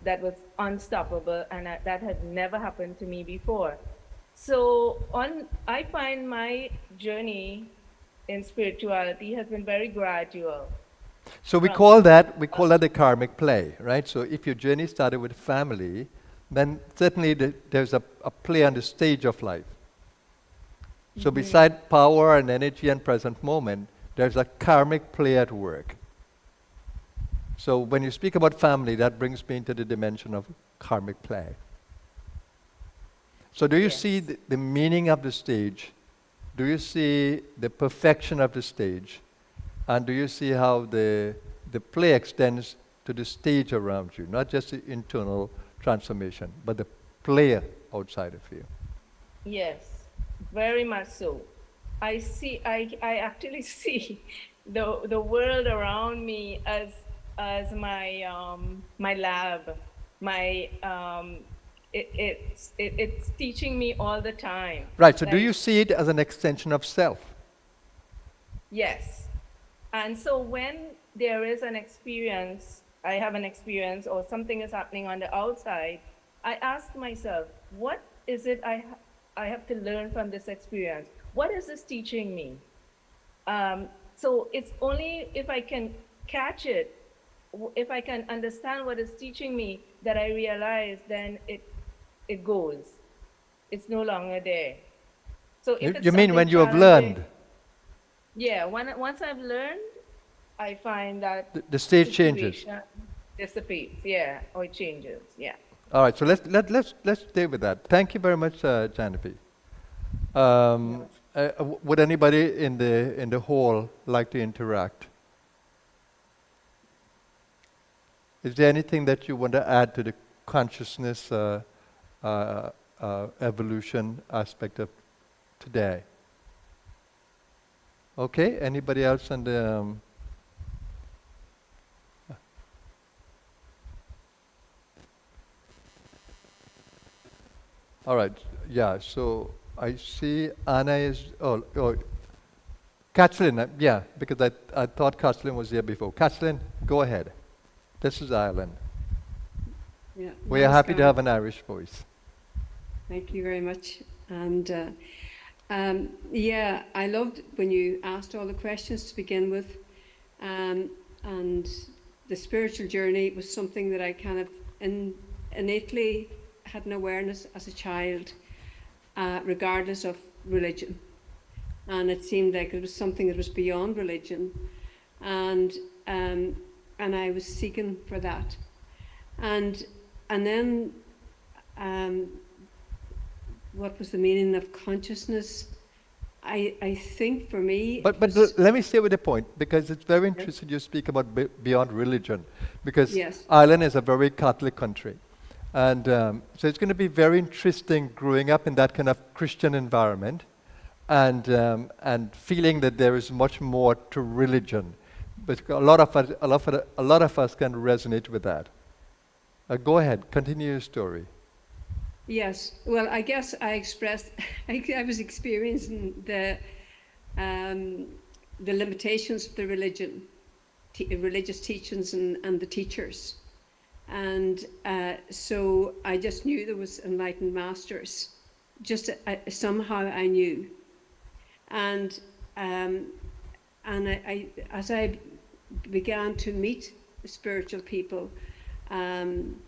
That was unstoppable, and that had never happened to me before. So I find my journey in spirituality has been very gradual. So we call that a karmic play, right? So if your journey started with family, then certainly there's a play on the stage of life. So beside power and energy and present moment, there's a karmic play at work. So when you speak about family, that brings me into the dimension of karmic play. So do you see the meaning of the stage? Do you see the perfection of the stage? And do you see how the play extends to the stage around you? Not just the internal transformation, but the play outside of you. Yes, very much so. I actually see the world around me as my lab. It's teaching me all the time. Right, so do you see it as an extension of self? Yes. And so when there is an experience, I have an experience or something is happening on the outside, I ask myself, what is it I have to learn from this experience? What is this teaching me? So it's only if I can catch it, if I can understand what it's teaching me, that I realize then it goes. It's no longer there. So if You mean when you have learned? Yeah, once I've learned, I find that The stage changes. situation dissipates. Yeah, or it changes. Yeah. All right, so let's stay with that. Thank you very much, Janapi. Would anybody in the hall like to interact? Is there anything that you want to add to the consciousness evolution aspect of today? Okay, anybody else on the... all right, yeah, so I see Anna is... oh, Kathleen, yeah, because I thought Kathleen was here before. Kathleen, go ahead. This is Ireland. Yeah, We are happy to namaskar. have an Irish voice. Thank you very much. And yeah, I loved when you asked all the questions to begin with. And the spiritual journey was something that I kind of innately had an awareness as a child, regardless of religion. And it seemed like it was something that was beyond religion. And I was seeking for that. And then what was the meaning of consciousness? I think for me... But let me stay with the point, because it's very interesting you speak about beyond religion, because Yes. Ireland is a very Catholic country. And so it's going to be very interesting growing up in that kind of Christian environment and feeling that there is much more to religion. But a lot of us can resonate with that. Go ahead, continue your story. Yes. Well, I guess I expressed, I was experiencing the limitations of the religious teachings and the teachers. And so I just knew there was enlightened masters. Just somehow I knew. And I as I began to meet spiritual people,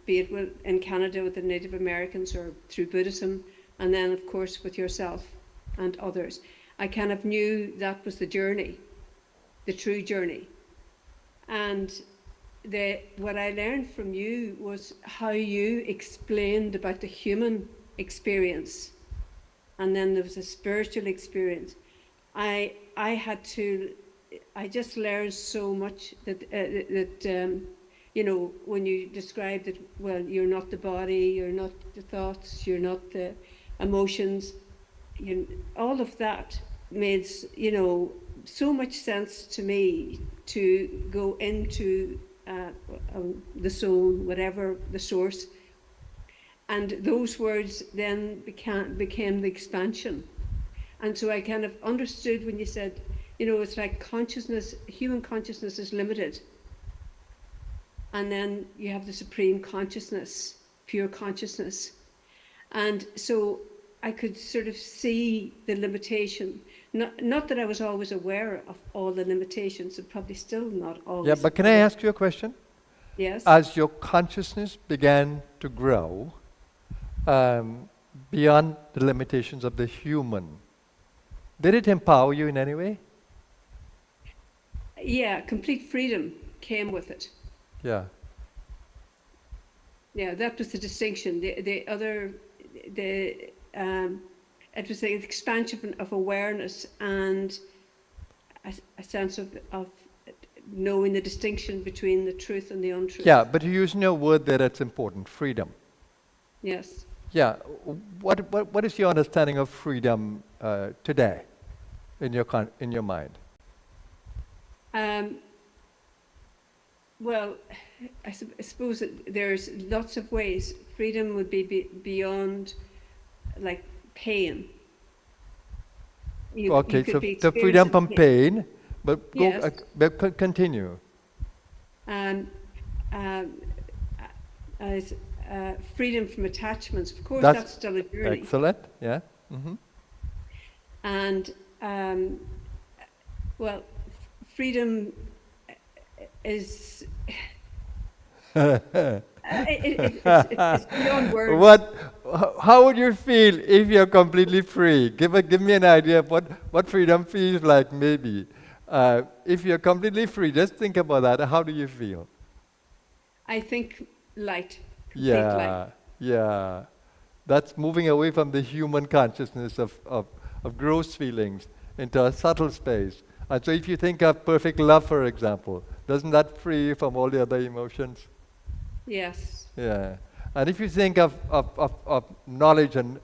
be it in Canada with the Native Americans or through Buddhism, and then of course with yourself and others, I kind of knew that was the journey, the true journey. And what I learned from you was how you explained about the human experience, and then there was a spiritual experience. I just learned so much that you know, when you described it, well, you're not the body, you're not the thoughts, you're not the emotions, all of that made, you know, so much sense to me to go into the soul, whatever the source. And those words then became the expansion. And so I kind of understood when you said, you know, it's like consciousness, human consciousness is limited. And then you have the supreme consciousness, pure consciousness. And so I could sort of see the limitation. Not that I was always aware of all the limitations, and probably still not always. Yeah, but can I ask you a question? Yes. As your consciousness began to grow beyond the limitations of the human, did it empower you in any way? Yeah, complete freedom came with it. Yeah. Yeah, that was the distinction. It was the expansion of awareness and a sense of knowing the distinction between the truth and the untruth. Yeah, but you're using a word there that's important, freedom. Yes. Yeah. What is your understanding of freedom today in your mind? Well, I suppose that there's lots of ways. Freedom would be beyond, like, pain. Okay, so the freedom from pain, but go, yes. But continue. As freedom from attachments, of course, that's still a journey. Excellent, yeah. Mm-hmm. And well, freedom is It's beyond words. How would you feel if you're completely free? Give me an idea of what freedom feels like, maybe. If you're completely free, just think about that. How do you feel? I think light, complete light. Yeah. That's moving away from the human consciousness of gross feelings into a subtle space. And so if you think of perfect love, for example, doesn't that free you from all the other emotions? Yes. Yeah. And if you think of knowledge and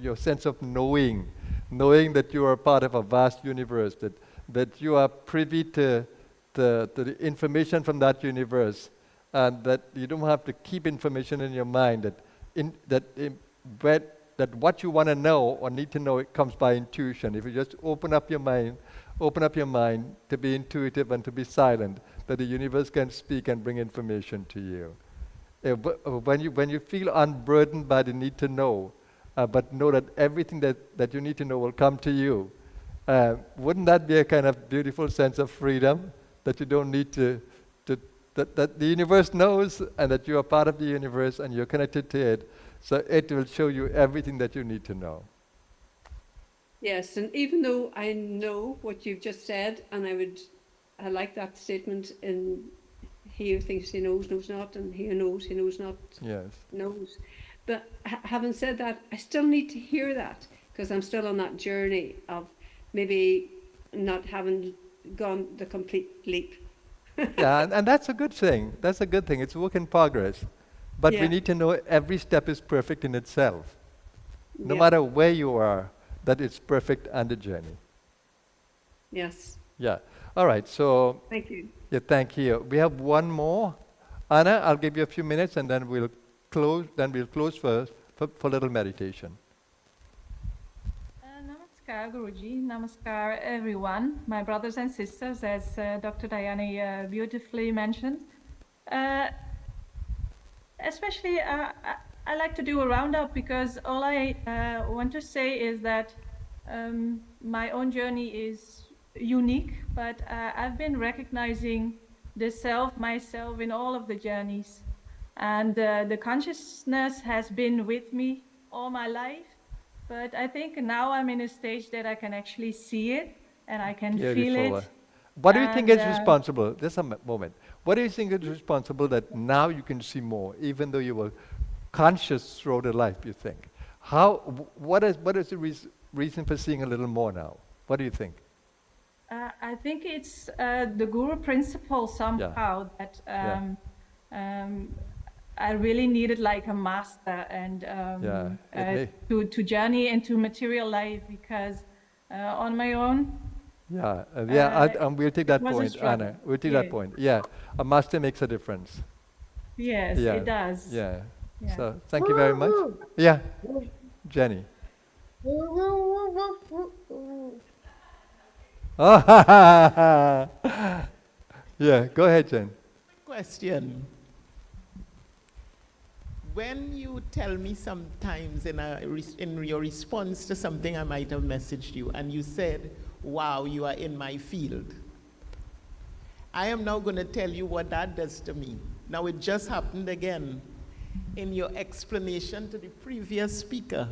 your sense of knowing that you are part of a vast universe, that you are privy to the information from that universe, and that you don't have to keep information in your mind, that what you want to know or need to know, it comes by intuition. If you just open up your mind to be intuitive and to be silent, that the universe can speak and bring information to you. When you feel unburdened by the need to know, but know that everything that you need to know will come to you, wouldn't that be a kind of beautiful sense of freedom? That you don't need that the universe knows, and that you are part of the universe and you're connected to it, so it will show you everything that you need to know. Yes, and even though I know what you've just said, and I like that statement in he who thinks he knows, knows not, and he who knows, he knows not, Yes. knows. But having said that, I still need to hear that, because I'm still on that journey of maybe not having gone the complete leap. Yeah, and that's a good thing. That's a good thing. It's a work in progress. But we need to know every step is perfect in itself. No matter where you are, that it's perfect on the journey. Yes. Yeah. All right, so... Thank you. Yeah, thank you. We have one more. Anna, I'll give you a few minutes and then we'll close for a little meditation. Namaskar, Guruji. Namaskar, everyone, my brothers and sisters, as Dr. Dayani beautifully mentioned. Especially, I like to do a roundup, because all I want to say is that my own journey is unique, but I've been recognizing myself in all of the journeys. And the consciousness has been with me all my life. But I think now I'm in a stage that I can actually see it and I can feel it. What do you think is responsible? Just a moment. What do you think is responsible that now you can see more, even though you were conscious throughout the life, you think? What is the reason for seeing a little more now? What do you think? I think it's the Guru principle somehow that I really needed like a master and to journey into material life, because on my own. We'll take that point, Anna. We'll take that point. Yeah, a master makes a difference. Yes, it does. Yeah. So thank you very much. Yeah, Jenny. Yeah, go ahead, Jen. Question. When you tell me sometimes in your response to something I might have messaged you, and you said, wow, you are in my field, I am now going to tell you what that does to me. Now it just happened again in your explanation to the previous speaker.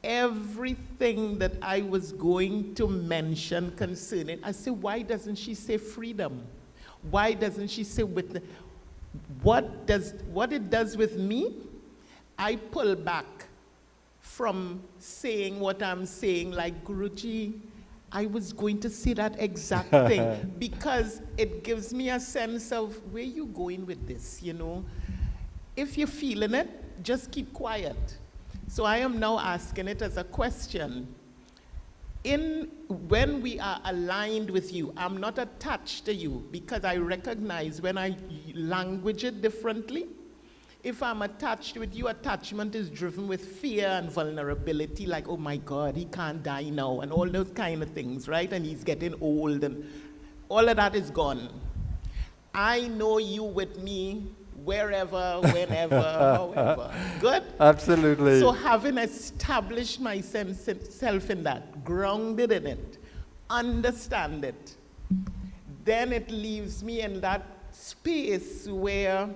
Everything that I was going to mention concerning, I said, why doesn't she say freedom? Why doesn't she say what it does with me? I pull back from saying what I'm saying, like, Guruji, I was going to say that exact thing, because it gives me a sense of where you going with this, you know? If you're feeling it, just keep quiet. So I am now asking it as a question. When we are aligned with you, I'm not attached to you, because I recognize when I language it differently. If I'm attached with you, attachment is driven with fear and vulnerability, like, oh my God, he can't die now, and all those kind of things, right? And he's getting old, and all of that is gone. I know you with me wherever, whenever, however. Good? Absolutely. So having established myself in that, grounded in it, understand it, then it leaves me in that space where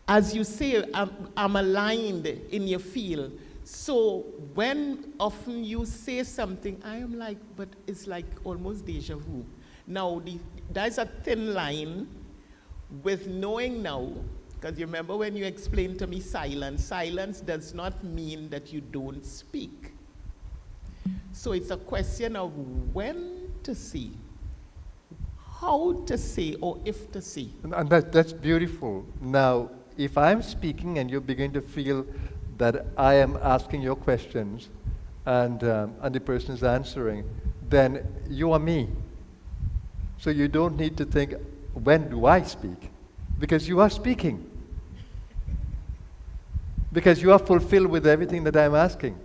as you say, I'm aligned in your field. So when often you say something, I am like, but it's like almost deja vu. Now, there's a thin line with knowing now, because you remember when you explained to me silence, silence does not mean that you don't speak. So it's a question of when to say, how to say, or if to say. And that's beautiful. Now, if I'm speaking and you begin to feel that I am asking your questions and the person is answering, then you are me. So you don't need to think, when do I speak? Because you are speaking. Because you are fulfilled with everything that I'm asking.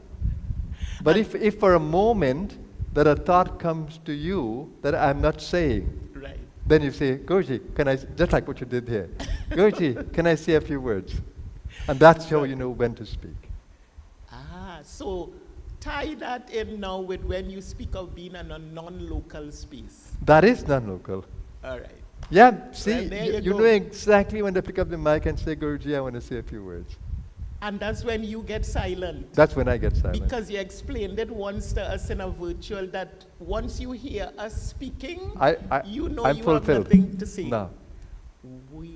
But if for a moment that a thought comes to you that I'm not saying, right, then you say, Guruji, can I, just like what you did here, Guruji, can I say a few words? And that's how you know when to speak. So tie that in now with when you speak of being in a non-local space. That is non-local. All right. Yeah, see, Well, you know exactly when to pick up the mic and say, Guruji, I want to say a few words. And that's when you get silent. That's when I get silent. Because you explained it once to us in a virtual that once you hear us speaking, you know I'm you fulfilled. have nothing to say. No. Wow.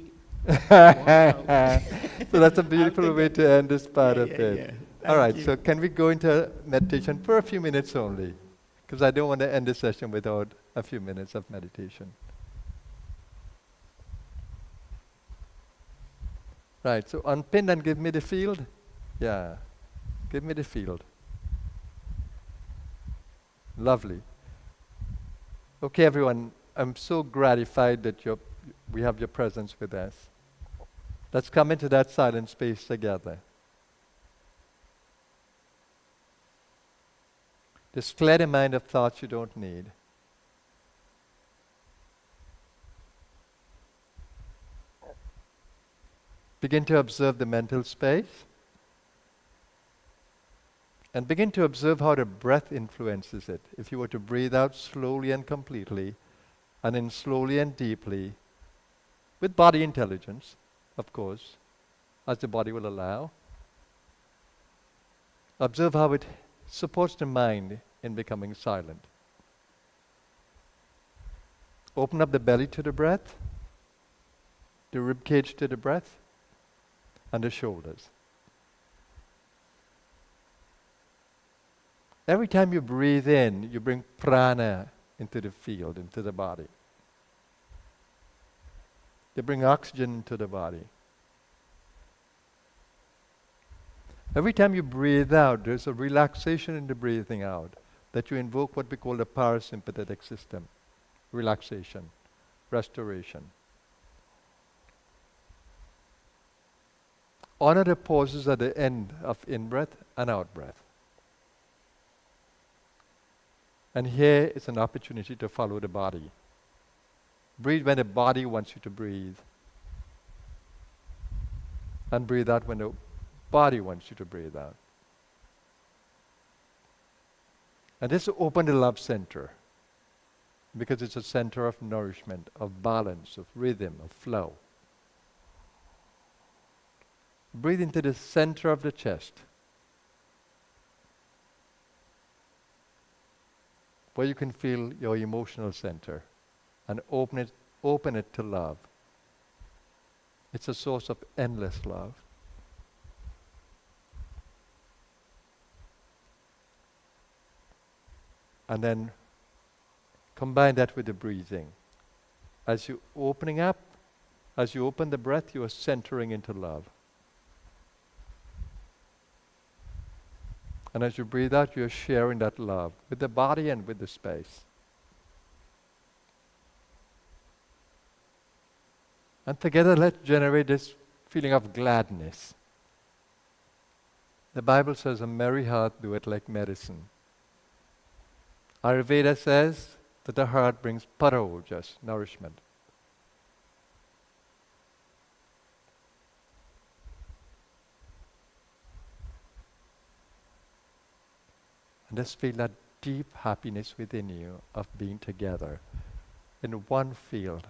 So that's a beautiful way to end this part of yeah, it. yeah. All right, you. so can we go into meditation for a few minutes only? Because I don't want to end the session without a few minutes of meditation. Right, so unpin and give me the field. Yeah, give me the field. Lovely. Okay, everyone, I'm so gratified that we have your presence with us. Let's come into that silent space together. Just clear the mind of thoughts you don't need. Begin to observe the mental space. And begin to observe how the breath influences it. If you were to breathe out slowly and completely, and in slowly and deeply, with body intelligence, of course, as the body will allow. Observe how it supports the mind in becoming silent. Open up the belly to the breath, the rib cage to the breath, and the shoulders. Every time you breathe in, you bring prana into the field, into the body. You bring oxygen into the body. Every time you breathe out, there's a relaxation in the breathing out that you invoke what we call the parasympathetic system. Relaxation, restoration. Honor the pauses at the end of in-breath and out-breath. And here is an opportunity to follow the body. Breathe when the body wants you to breathe. And breathe out when the body wants you to breathe out. And this will open the love center, because it's a center of nourishment, of balance, of rhythm, of flow. Breathe into the center of the chest, where you can feel your emotional center, and open it to love. It's a source of endless love. And then combine that with the breathing. As you opening up, as you open the breath, you are centering into love. And as you breathe out, you're sharing that love with the body and with the space. And together, let's generate this feeling of gladness. The Bible says, a merry heart doeth like medicine. Ayurveda says that the heart brings paraojas, nourishment. And just feel that deep happiness within you of being together in one field.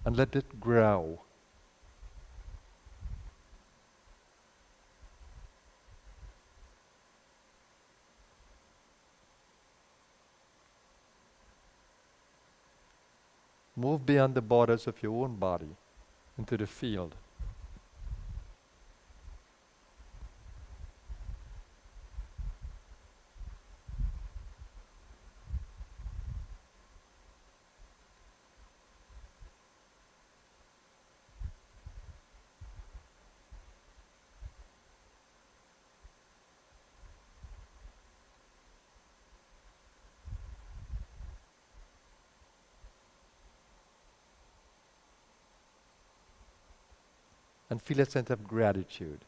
and let it grow. Move beyond the borders of your own body into the field. And feel a sense of gratitude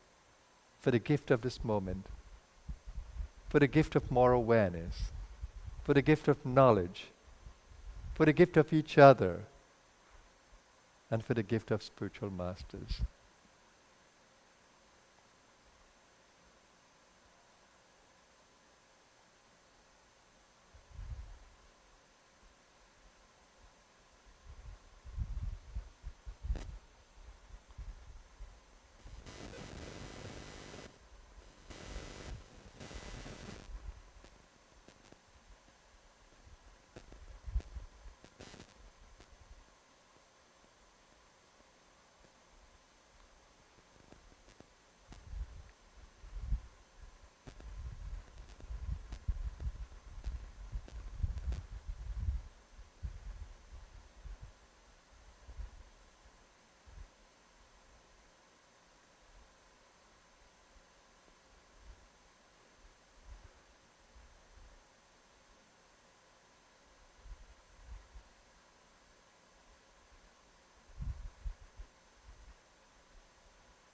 for the gift of this moment, for the gift of more awareness, for the gift of knowledge, for the gift of each other, and for the gift of spiritual masters.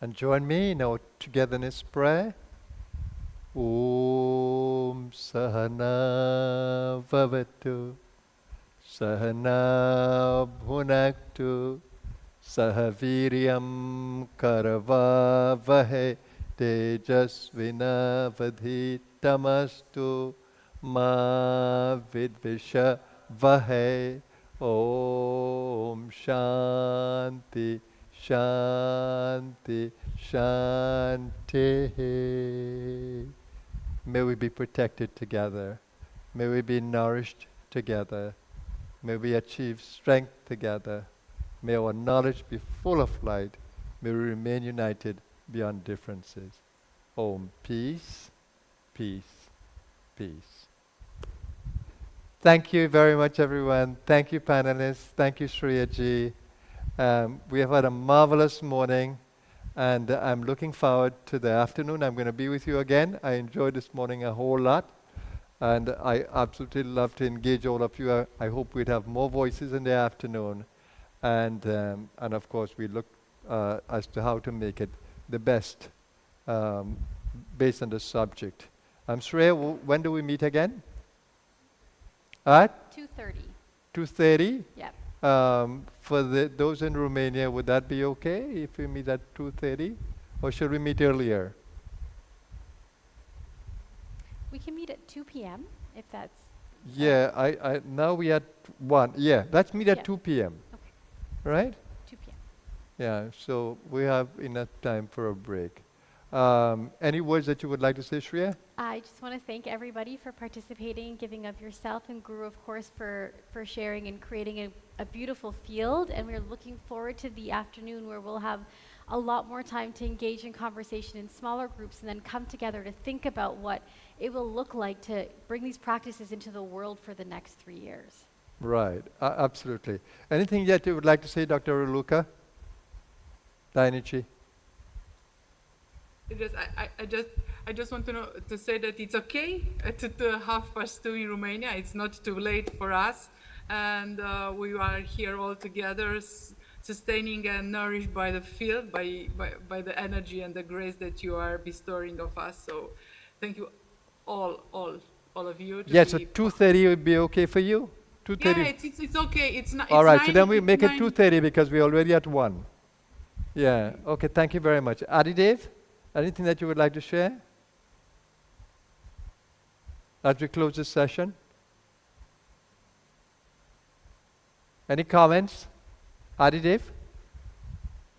And join me in our togetherness prayer. Om Sahana Vavatu Sahana Bhunaktu Sahaviryam Karavavahe Tejasvinavadhitamastu Ma Vidvisha Vahe. Om Shanti Shanti Shanti. May we be protected together. May we be nourished together. May we achieve strength together. May our knowledge be full of light. May we remain united beyond differences. Om. Peace, peace, peace. Thank you very much, everyone. Thank you, panelists. Thank you, Shreyaji. We have had a marvelous morning, and I'm looking forward to the afternoon. I'm going to be with you again. I enjoyed this morning a whole lot, and I absolutely love to engage all of you. I hope we'd have more voices in the afternoon, and of course we look as to how to make it the best based on the subject. Shreya, when do we meet again? At 2:30. 2:30? Yep. For those in Romania, would that be okay if we meet at 2:30? Or should we meet earlier? We can meet at 2 p.m. if that's... Yeah, now we at 1. Yeah, let's meet at 2 p.m. Okay. Right? 2 p.m. Yeah, so we have enough time for a break. Any words that you would like to say, Shreya? I just want to thank everybody for participating, giving of yourself, and Guru, of course, for sharing and creating a beautiful field. And we're looking forward to the afternoon where we'll have a lot more time to engage in conversation in smaller groups and then come together to think about what it will look like to bring these practices into the world for the next 3 years. Right, absolutely. Anything that you would like to say, Dr. Luca? Dainichi? I just want to say that it's okay at 2:30 in Romania. It's not too late for us, and we are here all together, sustaining and nourished by the field, by the energy and the grace that you are bestowing of us. So, thank you, all of you. Yes, so 2:30 would be okay for you. 2:30. Yeah, it's okay. It's not. All right, so then we make it 2:30 because we're already at 1. Yeah. Okay. Thank you very much, Adidev. Anything that you would like to share as we close this session? Any comments? Adidev?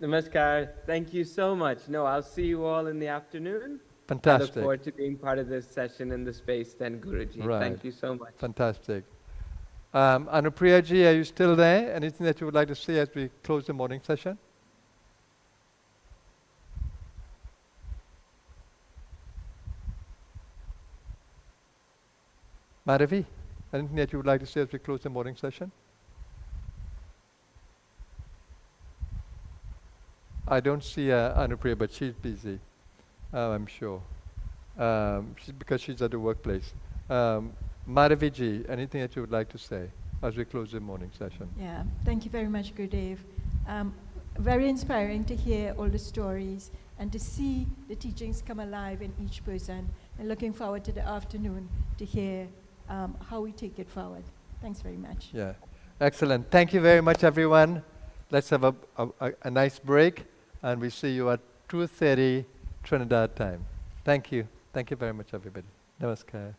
Namaskar. Thank you so much. No, I'll see you all in the afternoon. Fantastic. I look forward to being part of this session in the space then, Guruji. Right. Thank you so much. Fantastic. Anupriya ji, are you still there? Anything that you would like to say as we close the morning session? Madhavi, anything that you would like to say as we close the morning session? I don't see Anupriya, but she's busy, I'm sure. Because she's at the workplace. Madhavi ji, anything that you would like to say as we close the morning session? Yeah, thank you very much, Gurudev. Very inspiring to hear all the stories and to see the teachings come alive in each person. And looking forward to the afternoon to hear how we take it forward. Thanks very much. Yeah, excellent. Thank you very much, everyone. Let's have a nice break, and we see you at 2:30 Trinidad time. Thank you. Thank you very much, everybody. Namaskar.